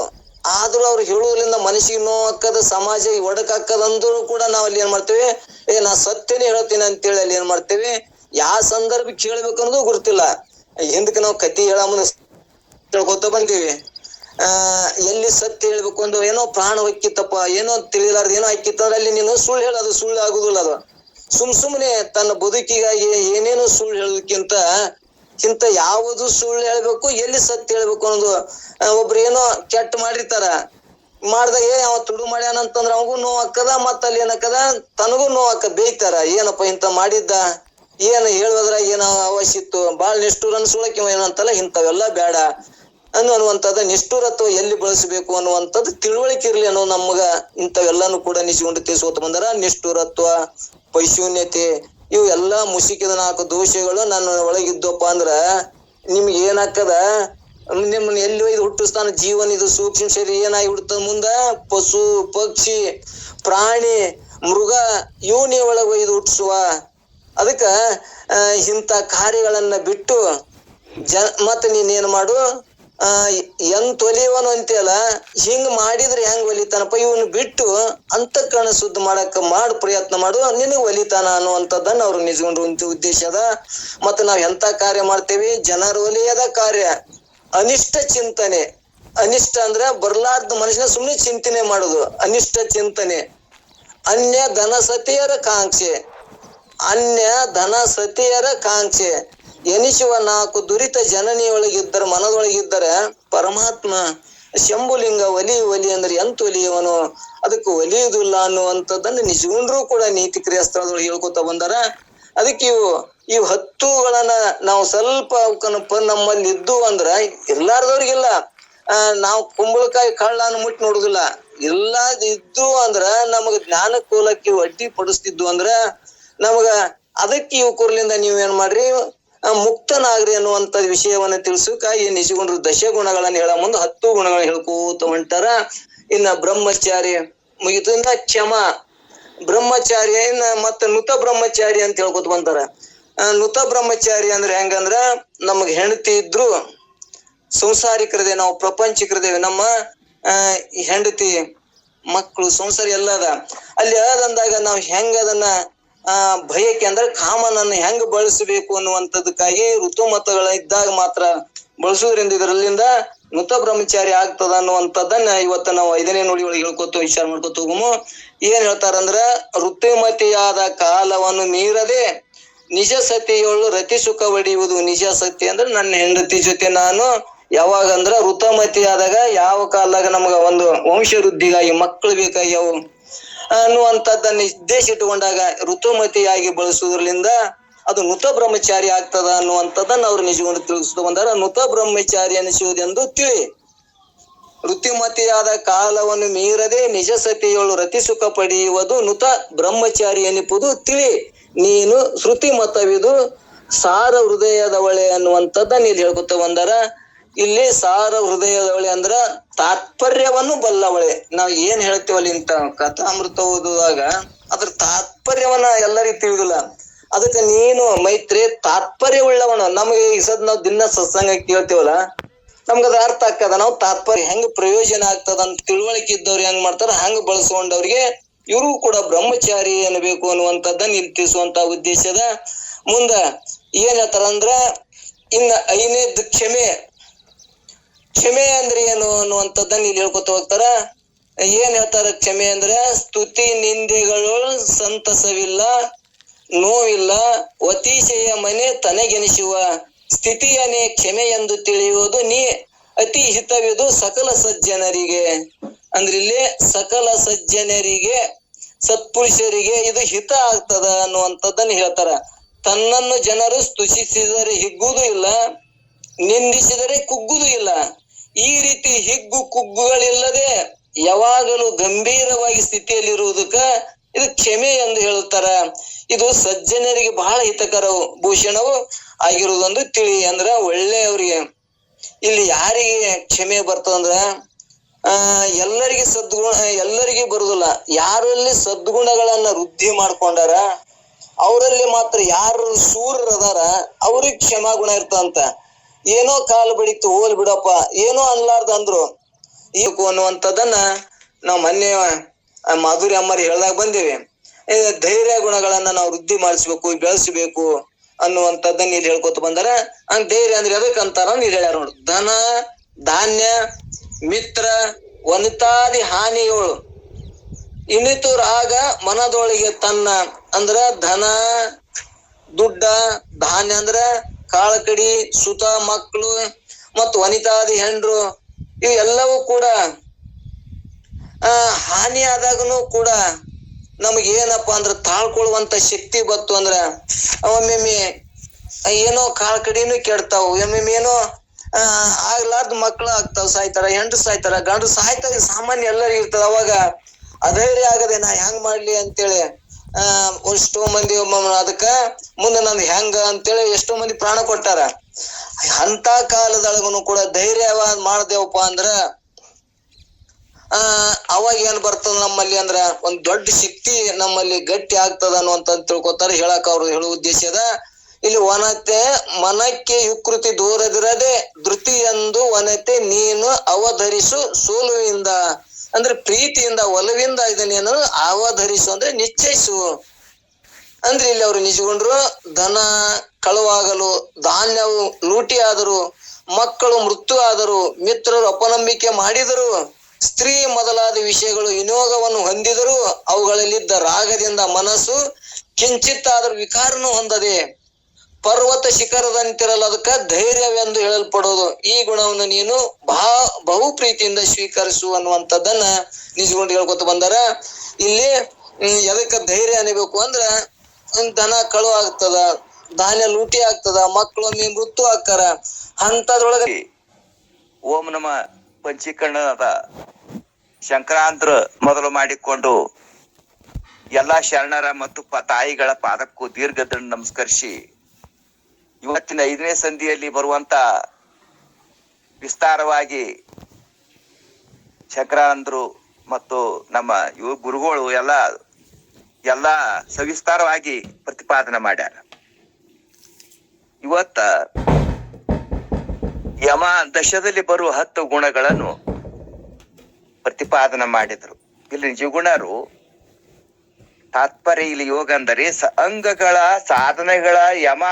ಆದ್ರೂ ಅವ್ರು ಹೇಳುವುದ್ರಿಂದ ಮನಸ್ಸಿಗೆ ನೋವಾಕ್ಕದ, ಸಮಾಜ ಒಡಕಾಕ್ಕದಂದ್ರೂ ಕೂಡ ನಾವ್ ಅಲ್ಲಿ ಏನ್ ಮಾಡ್ತೇವೆ, ನಾ ಸತ್ಯನೇ ಹೇಳ್ತೀನಿ ಅಂತೇಳಿ ಅಲ್ಲಿ ಏನ್ ಮಾಡ್ತೇವೆ, ಯಾವ ಸಂದರ್ಭಕ್ಕೆ ಹೇಳ್ಬೇಕು ಅನ್ನೋದು ಗೊತ್ತಿಲ್ಲ. ಹಿಂದಕ್ಕೆ ನಾವು ಕತಿ ಹೇಳ ಮುಂದೆ ತಿಳ್ಕೊತ ಬಂದೀವಿ. ಎಲ್ಲಿ ಸತ್ಯ ಹೇಳ್ಬೇಕು ಅಂದು ಏನೋ ಪ್ರಾಣ ಹೊಕ್ಕಿತ್ತಪ್ಪ, ಏನೋ ತಿಳಿಲಾರ್ದ ಏನೋ ಹಾಕಿತ್ತಂದ್ರೆ ಅಲ್ಲಿ ನೀನು ಸುಳ್ಳು ಹೇಳೋದು ಸುಳ್ಳು ಆಗುದಿಲ್ಲ. ಅದು ಸುಮ್ನೆ ತನ್ನ ಬದುಕಿಗಾಗಿ ಏನೇನು ಸುಳ್ಳು ಹೇಳೋದಕ್ಕಿಂತ ಯಾವುದು ಸುಳ್ಳು ಹೇಳ್ಬೇಕು, ಎಲ್ಲಿ ಸತ್ಯ ಹೇಳ್ಬೇಕು ಅನ್ನೋದು. ಒಬ್ರು ಏನೋ ಕೆಟ್ಟ ಮಾಡಿರ್ತಾರ, ಮಾಡ್ದಾಗ ಅವ ತುಡು ಮಾಡ್ಯಾನಂತಂದ್ರ ಅವಂಗೂ ನೋವು ಹಾಕದ, ಮತ್ತ ಅಲ್ಲಿ ಏನಾಕದ ತನಗೂ ನೋವು ಹಾಕದ, ಬೇಯ್ತಾರ. ಏನಪ್ಪ ಇಂತ ಮಾಡಿದ್ದ, ಏನ್ ಹೇಳುವುದ್ರ ಏನ ಅವಶ್ಯ ಇತ್ತು, ಬಾಳ ನಿಷ್ಠೂರ ಅನ್ಸೋಳಕ್ ಏನಂತಲ್ಲ, ಇಂಥವೆಲ್ಲ ಬೇಡ ಅನ್ನುವಂಥದ್ದು. ನಿಷ್ಠೂರತ್ವ ಎಲ್ಲಿ ಬಳಸಬೇಕು ಅನ್ನುವಂಥದ್ದು ತಿಳುವಳಿಕೆ ಇರ್ಲಿ ಅನ್ನೋ ನಮ್ಗ ಇಂಥವೆಲ್ಲಾನು ಕೂಡ ನಿಜಗೊಂಡು ತಿಳಿಸೋತ ಬಂದಾರ. ನಿಷ್ಠೂರತ್ವ, ಪೈಶೂನ್ಯತೆ, ಇವು ಎಲ್ಲಾ ಮುಸುಕಿದ 4 ದೋಷಗಳು ನನ್ನ ಒಳಗಿದ್ದಪ್ಪ ಅಂದ್ರ ನಿಮ್ಗೆ ಏನಾಕದ, ನಿಮ್ಮನ್ನ ಎಲ್ಲಿ ಒಯ್ದು ಹುಟ್ಟಿಸ್ತಾನ. ಜೀವನ ಇದು ಸೂಕ್ಷ್ಮ ಶರೀರ ಏನಾಗಿ ಹುಡ್ತದ, ಮುಂದ ಪಶು, ಪಕ್ಷಿ, ಪ್ರಾಣಿ, ಮೃಗ ಇವನೇ ಒಳಗೆ ಒಯ್ದು ಹುಟ್ಟಿಸುವ. ಅದಕ್ಕ ಇಂಥ ಕಾರ್ಯಗಳನ್ನ ಬಿಟ್ಟು ಮತ್ತೆ ನೀನೇನ್ ಮಾಡು, ಎಂತ ಒಲಿಯವನು ಅಂತೀಯಲ್ಲ, ಹಿಂಗ್ ಮಾಡಿದ್ರೆ ಹೆಂಗ್ ಒಲಿತಾನಪ್ಪ, ಇವನು ಬಿಟ್ಟು ಅಂತಃಕರಣ ಶುದ್ಧ ಮಾಡಕ್ ಪ್ರಯತ್ನ ಮಾಡು, ನಿನಗ್ ಒಲಿತಾನ ಅನ್ನುವಂಥದ್ದನ್ನ ಅವ್ರು ನಿಜಗೊಂಡ್ರು ಉದ್ದೇಶ ಅದ. ಮತ್ತೆ ನಾವ್ ಎಂತ ಕಾರ್ಯ ಮಾಡ್ತೇವಿ, ಜನರ ಒಲಿಯದ ಕಾರ್ಯ, ಅನಿಷ್ಟ ಚಿಂತನೆ. ಅನಿಷ್ಟ ಅಂದ್ರ ಬರ್ಲಾರ್ದ ಮನುಷ್ಯನ ಸುಮ್ಮನೆ ಚಿಂತನೆ ಮಾಡುದು, ಅನಿಷ್ಟ ಚಿಂತನೆ. ಅನ್ಯ ಧನ ಸತಿಯರ ಕಾಂಕ್ಷೆ, ಎನಿಸುವ 4 ದುರಿತ ಜನನಿಯೊಳಗಿದ್ದರ, ಮನದೊಳಗಿದ್ದರ ಪರಮಾತ್ಮ ಶಂಭುಲಿಂಗ ಒಲಿ ಅಂದ್ರೆ ಎಂತ ಒಲಿಯವನು, ಅದಕ್ಕೆ ಒಲಿಯುವುದಿಲ್ಲ ಅನ್ನುವಂಥದ್ದನ್ನು ನಿಜಗೊಂಡ್ರು ಕೂಡ ನೀತಿ ಕ್ರಿಯಾಸ್ತ್ರದೊಳಗೆ ಹೇಳ್ಕೊತ ಬಂದಾರ. ಅದಕ್ಕೆ ಇವು 10ಗಳನ್ನ ನಾವು ಸ್ವಲ್ಪ ನಮ್ಮಲ್ಲಿ ಇದ್ದು ಅಂದ್ರ ಇರ್ಲಾರ್ದವ್ರಿಗಿಲ್ಲ. ನಾವು ಕುಂಬಳಕಾಯಿ ಕಳ್ಳನ್ನು ಮುಟ್ಟಿ ನೋಡುದಿಲ್ಲ. ಇಲ್ಲ ಇದ್ದು ಅಂದ್ರ ನಮಗ್ ಜ್ಞಾನ ಕೋಲಕ್ಕೆ ಅಡ್ಡಿ ಪಡಿಸ್ತಿದ್ದು ಅಂದ್ರ ನಮಗ ಅದಕ್ಕೆ ಯುವಕರ್ಲಿಂದ ನೀವ್ ಏನ್ ಮಾಡ್ರಿ, ಮುಕ್ತನಾಗ್ರಿ ಅನ್ನುವಂತ ವಿಷಯವನ್ನ ತಿಳಿಸೋಕಾಗಿ ನಿಜಗೊಂಡ್ರು ದಶಗುಣಗಳನ್ನ ಹೇಳ ಮುಂದೆ 10 ಗುಣಗಳನ್ನ ಹೇಳ್ಕೋತ ಹೊಂಟಾರ. ಇನ್ನ ಬ್ರಹ್ಮಚಾರಿ ಇದನ್ನ ಕ್ಷಮ ಬ್ರಹ್ಮಚಾರಿ ಮತ್ತ ನುತ ಬ್ರಹ್ಮಚಾರಿ ಅಂತ ಹೇಳ್ಕೊತ ಬಂತಾರ. ನುತ ಬ್ರಹ್ಮಚಾರಿ ಅಂದ್ರೆ ಹೆಂಗಂದ್ರ ನಮಗ್ ಹೆಂಡತಿ ಇದ್ರು ಸಂಸಾರಿಕರದೇ, ನಾವು ಪ್ರಪಂಚಿಕರದೇವಿ, ನಮ್ಮ ಹೆಂಡತಿ ಮಕ್ಕಳು ಸಂಸಾರ ಎಲ್ಲ ಅದ. ಅಲ್ಲಿ ಅದಂದಾಗ ನಾವು ಹೆಂಗ ಅದನ್ನ ಭಯಕ್ಕೆ ಅಂದ್ರೆ ಕಾಮನನ್ನ ಹೆಂಗ್ ಬಳಸಬೇಕು ಅನ್ನುವಂಥದಕ್ಕಾಗಿ ಋತುಮತಗಳ ಇದ್ದಾಗ ಮಾತ್ರ ಬಳಸುವುದರಿಂದ ಇದರಲ್ಲಿಂದ ನುತ ಬ್ರಹ್ಮಚಾರಿ ಆಗ್ತದ ಅನ್ನುವಂಥದ್ದನ್ನ ಇವತ್ತ ನಾವು 5ನೇ ನುಡಿ ಒಳಗೆ ಹೇಳ್ಕೊತ ವಿಚಾರ ಮಾಡ್ಕೊತ ಹೋಗುಮು. ಏನ್ ಹೇಳ್ತಾರಂದ್ರ, ಋತುಮತಿಯಾದ ಕಾಲವನ್ನು ಮೀರದೆ ನಿಜ ಸತಿಯೊಳು ರತಿ ಸುಖ ಒಡೆಯುವುದು. ನಿಜ ಸತಿ ಅಂದ್ರೆ ನನ್ನ ಹೆಂಡತಿ ಜೊತೆ ನಾನು ಯಾವಾಗ ಅಂದ್ರ ಋತುಮತಿ ಆದಾಗ ಯಾವ ಕಾಲದಾಗ ನಮಗ ಒಂದು ವಂಶ ವೃದ್ಧಿಗಾಗಿ ಮಕ್ಕಳು ಬೇಕಾಗ್ಯಾವು ಅನ್ನುವಂಥದ್ದನ್ನ ಉದ್ದೇಶ ಇಟ್ಟುಕೊಂಡಾಗ ಋತುಮತಿಯಾಗಿ ಬಳಸುವುದ್ರಲಿಂದ ಅದು ನುತ ಬ್ರಹ್ಮಚಾರಿ ಆಗ್ತದ ಅನ್ನುವಂಥದ್ದನ್ನ ಅವ್ರು ನಿಜಗೊಂಡು ತಿಳಿಸ್ತಾ ಬಂದಾರ. ನುತ ಬ್ರಹ್ಮಚಾರಿ ಅನಿಸುವುದೆಂದು ತಿಳಿ. ಋತುಮತಿಯಾದ ಕಾಲವನ್ನು ಮೀರದೆ ನಿಜ ಸತಿಯೊಳು ರತಿ ಸುಖ ಪಡೆಯುವುದು ನುತ ಬ್ರಹ್ಮಚಾರಿ ಎನಿಪುದು ತಿಳಿ. ನೀನು ಶ್ರುತಿ ಮತವಿದು ಸಾರ ಹೃದಯದವಳೆ ಅನ್ನುವಂಥದ್ದನ್ನ ಇಲ್ಲಿ ಹೇಳ್ಕೊತ ಬಂದಾರ. ಇಲ್ಲಿ ಸಾರ ಹೃದಯದವಳೆ ಅಂದ್ರ ತಾತ್ಪರ್ಯವನ್ನು ಬಲ್ಲವಳೆ. ನಾವ್ ಏನ್ ಹೇಳ್ತೇವಲ್ಲ ಇಂತ ಕಥಾಮೃತ ಓದುವಾಗ ಅದ್ರ ತಾತ್ಪರ್ಯವನ್ನ ಎಲ್ಲರಿಗೂ ತಿಳಿದಿಲ್ಲ. ಅದಕ್ಕೆ ನೀನು ಮೈತ್ರಿ ತಾತ್ಪರ್ಯ ಉಳ್ಳವನು. ನಮಗೆ ಈ ನಾವು ದಿನ ಸತ್ಸಂಗ ಕೇಳ್ತೇವಲ್ಲ, ನಮ್ಗದ ಅರ್ಥ ಆಗ್ತದ. ನಾವು ತಾತ್ಪರ್ಯ ಹೆಂಗ್ ಪ್ರಯೋಜನ ಆಗ್ತದ ಅಂತ ತಿಳುವಳಿಕೆ ಇದ್ದವ್ರು ಹೆಂಗ್ ಮಾಡ್ತಾರ ಹಂಗ ಬಳಸ್ಕೊಂಡವ್ರಿಗೆ ಇವರು ಕೂಡ ಬ್ರಹ್ಮಚಾರಿ ಅನ್ನಬೇಕು ಅನ್ನುವಂಥದ್ದನ್ನ ಇಲ್ಲಿ ತಿಳಿಸುವಂತ ಉದ್ದೇಶದ. ಮುಂದ ಏನ್ ಹೇಳ್ತಾರಂದ್ರ, ಇನ್ನ 5ನೇದ್ದು ಕ್ಷಮೆ. ಕ್ಷಮೆ ಅಂದ್ರೆ ಏನು ಅನ್ನುವಂಥದ್ದನ್ನ ಇಲ್ಲಿ ಹೇಳ್ಕೊತ ಹೋಗ್ತಾರ. ಏನ್ ಹೇಳ್ತಾರ ಕ್ಷಮೆ ಅಂದ್ರೆ, ಸ್ತುತಿ ನಿಂದೆಗಳು ಸಂತಸವಿಲ್ಲ, ನೋವಿಲ್ಲ, ಅತಿಶಯ ಮನೆ ತನಗೆನಿಸುವ ಸ್ಥಿತಿಯನ್ನೇ ಕ್ಷಮೆ ಎಂದು ತಿಳಿಯುವುದು ನೀ ಅತಿ ಹಿತವಿದು ಸಕಲ ಸಜ್ಜನರಿಗೆ. ಅಂದ್ರೆ ಇಲ್ಲಿ ಸಕಲ ಸಜ್ಜನರಿಗೆ ಸತ್ಪುರುಷರಿಗೆ ಇದು ಹಿತ ಆಗ್ತದ ಅನ್ನುವಂಥದ್ದನ್ನ ಹೇಳ್ತಾರ. ತನ್ನನ್ನು ಜನರು ಸ್ತುತಿಸಿದರೆ ಹಿಗ್ಗುವುದು ಇಲ್ಲ, ನಿಂದಿಸಿದರೆ ಕುಗ್ಗುವುದು ಇಲ್ಲ. ಈ ರೀತಿ ಹಿಗ್ಗು ಕುಗ್ಗುಗಳಿಲ್ಲದೆ ಯಾವಾಗಲೂ ಗಂಭೀರವಾಗಿ ಸ್ಥಿತಿಯಲ್ಲಿರುವುದಕ್ಕ ಇದು ಕ್ಷಮೆ ಎಂದು ಹೇಳುತ್ತಾರ. ಇದು ಸಜ್ಜನರಿಗೆ ಬಹಳ ಹಿತಕರ ಭೂಷಣವು ಆಗಿರುವುದೊಂದು ತಿಳಿ. ಅಂದ್ರ ಒಳ್ಳೆಯವರಿಗೆ. ಇಲ್ಲಿ ಯಾರಿಗೆ ಕ್ಷಮೆ ಬರ್ತದಂದ್ರ ಎಲ್ಲರಿಗೆ ಸದ್ಗುಣ ಎಲ್ಲರಿಗೆ ಬರುದಿಲ್ಲ. ಯಾರಲ್ಲಿ ಸದ್ಗುಣಗಳನ್ನ ವೃದ್ಧಿ ಮಾಡ್ಕೊಂಡಾರ ಅವರಲ್ಲಿ ಮಾತ್ರ ಯಾರು ಶೂರರದಾರ ಅವ್ರಿಗೆ ಕ್ಷಮಾಗುಣ ಇರ್ತಂತ. ಏನೋ ಕಾಲು ಬಡಿತು ಹೋಲ್ ಬಿಡಪ್ಪ ಏನೋ ಅನ್ಲಾರ್ದ ಅಂದ್ರು ಈಕು ಅನ್ನುವಂಥದ್ದನ್ನ ನಾವು ಮೊನ್ನೆ ಮಾಧುರಿ ಅಮ್ಮರಿ ಹೇಳ್ದಾಗ ಬಂದೇವಿ. ಧೈರ್ಯ ಗುಣಗಳನ್ನ ನಾವು ವೃದ್ಧಿ ಮಾಡಿಸ್ಬೇಕು, ಬೆಳೆಸಬೇಕು ಅನ್ನುವಂಥದ್ದನ್ನ ಇಲ್ಲಿ ಹೇಳ್ಕೊತ ಬಂದಾರ. ಹಂಗ ಧೈರ್ಯ ಅಂದ್ರೆ ಎದಕ್ ಅಂತಾರ ಇಲ್ಲಿ ಹೇಳ್ಯಾರ ನೋಡು. ಧನ ಧಾನ್ಯ ಮಿತ್ರ ವನಿತಾದಿ ಹಾನಿಯೋಳು ಇನಿತು ರಾಗ ಮನದೊಳಗೆ ತನ್ನ. ಅಂದ್ರ ಧನ ದುಡ್ಡ, ಧಾನ್ಯ ಅಂದ್ರ ಕಾಳಕಡಿ, ಸುತ ಮಕ್ಕಳು ಮತ್ತು ವನಿತಾದಿ ಹೆಂಡ್ರು ಇವು ಎಲ್ಲವೂ ಕೂಡ ಹಾನಿ ಆದಾಗನು ಕೂಡ ನಮಗ್ ಏನಪ್ಪಾ ಅಂದ್ರ ತಾಳ್ಕೊಳ್ಳುವಂತ ಶಕ್ತಿ ಬತ್ತು ಅಂದ್ರ ಒಮ್ಮೊಮ್ಮೆ ಏನೋ ಕಾಳಕಡಿನೂ ಕೆಡ್ತಾವು, ಒಮ್ಮೊಮ್ಮೆ ಏನೋ ಆಗ್ಲಾರ್ದ ಮಕ್ಳು ಆಗ್ತಾವ, ಸಾಯ್ತಾರ, ಹೆಂಡ್ರು ಸಾಯ್ತಾರ, ಗಂಡು ಸಾಯ್ತಾರ, ಸಾಮಾನ್ಯ ಎಲ್ಲರಿಗೂ ಇರ್ತದ. ಅವಾಗ ಅಧೈರ್ಯ ಆಗದೆ ನಾ ಹೆಂಗ್ ಮಾಡ್ಲಿ ಅಂತೇಳಿ ಎಷ್ಟೋ ಮಂದಿ ಅದಕ್ಕ ಮುಂದೆ ನಂದು ಹೆಂಗ ಅಂತೇಳಿ ಎಷ್ಟೋ ಮಂದಿ ಪ್ರಾಣ ಕೊಟ್ಟಾರ. ಅಂತ ಕಾಲದೊಳಗನು ಕೂಡ ಧೈರ್ಯವಾದ ಮಾಡ್ದೇವಪ್ಪ ಅಂದ್ರ ಅವಾಗ ಏನ್ ಬರ್ತದ ನಮ್ಮಲ್ಲಿ ಅಂದ್ರ ಒಂದ್ ದೊಡ್ಡ ಶಕ್ತಿ ನಮ್ಮಲ್ಲಿ ಗಟ್ಟಿ ಆಗ್ತದ ಅನ್ನುವಂತ ತಿಳ್ಕೊತಾರ. ಹೇಳಕ್ ಅವ್ರು ಹೇಳುವ ಉದ್ದೇಶದ. ಇಲ್ಲಿ ವನತೆ ಮನಕ್ಕೆ ವಿಕೃತಿ ದೂರದಿರದೆ ಧೃತಿ ಎಂದು ವನತೆ ನೀನು ಅವಧರಿಸು ಸೋಲುವಿಂದ. ಅಂದ್ರೆ ಪ್ರೀತಿಯಿಂದ ಒಲವಿಂದ ಇದನ್ನೇನು ಅವಧರಿಸು ಅಂದ್ರೆ ನಿಶ್ಚಯಿಸು. ಅಂದ್ರೆ ಇಲ್ಲಿ ಅವ್ರು ನಿಜಗೊಂಡ್ರು. ಧನ ಕಳುವಾಗಲು, ಧಾನ್ಯವು ಲೂಟಿ ಆದರು, ಮಕ್ಕಳು ಮೃತ್ಯು ಆದರು, ಮಿತ್ರರು ಅಪನಂಬಿಕೆ ಮಾಡಿದರು, ಸ್ತ್ರೀ ಮೊದಲಾದ ವಿಷಯಗಳು ವಿನಿಯೋಗವನ್ನು ಹೊಂದಿದರು, ಅವುಗಳಲ್ಲಿದ್ದ ರಾಗದಿಂದ ಮನಸ್ಸು ಕಿಂಚಿತ್ತಾದರೂ ವಿಕಾರನು ಹೊಂದದೆ ಪರ್ವತ ಶಿಖರದಂತಿರಲು ಅದಕ್ಕ ಧೈರ್ಯವೆಂದು ಹೇಳಲ್ಪಡೋದು. ಈ ಗುಣವನ್ನು ನೀನು ಬಹು ಪ್ರೀತಿಯಿಂದ ಸ್ವೀಕರಿಸು ಅನ್ನುವಂಥದ್ದನ್ನ ನಿಜಗೊಂಡು ಹೇಳ್ಕೊತ ಬಂದಾರ. ಇಲ್ಲಿ ಎದಕ್ಕ ಧೈರ್ಯ ಅನಿಬೇಕು ಅಂದ್ರ ಧನ ಕಳು ಆಗ್ತದ, ಧಾನ್ಯ ಲೂಟಿ ಆಗ್ತದ, ಮಕ್ಕಳೊಮ್ಮೆ ಮೃತ್ಯು ಆಗ್ತಾರ. ಅಂತದ್ರೊಳಗ ಓಂ ನಮ ಪಂಚೀಕರಣದ ಸಂಕ್ರಾಂತರ ಮೊದಲು ಮಾಡಿಕೊಂಡು ಎಲ್ಲಾ ಶರಣರ ಮತ್ತು ತಾಯಿಗಳ ಪಾದಕ್ಕೂ ದೀರ್ಘದಂಡ ನಮಸ್ಕರಿಸಿ ಇವತ್ತಿನ 5ನೇ ಸಂಧಿಯಲ್ಲಿ ಬರುವಂತ ವಿಸ್ತಾರವಾಗಿ ಶಂಕರಾನಂದರು ಮತ್ತು ನಮ್ಮ ಗುರುಗಳು ಎಲ್ಲ ಸವಿಸ್ತಾರವಾಗಿ ಪ್ರತಿಪಾದನೆ ಮಾಡ್ಯಾರ. ಇವತ್ತ ಯಮ ದಶದಲ್ಲಿ ಬರುವ 10 ಗುಣಗಳನ್ನು ಪ್ರತಿಪಾದನೆ ಮಾಡಿದ್ರು. ಇಲ್ಲಿ ನಿಜಗುಣರು ತಾತ್ಪರ್ಯ ಇಲ್ಲಿ ಯೋಗ ಅಂದರೆ ಅಂಗಗಳ ಸಾಧನೆಗಳ ಯಮ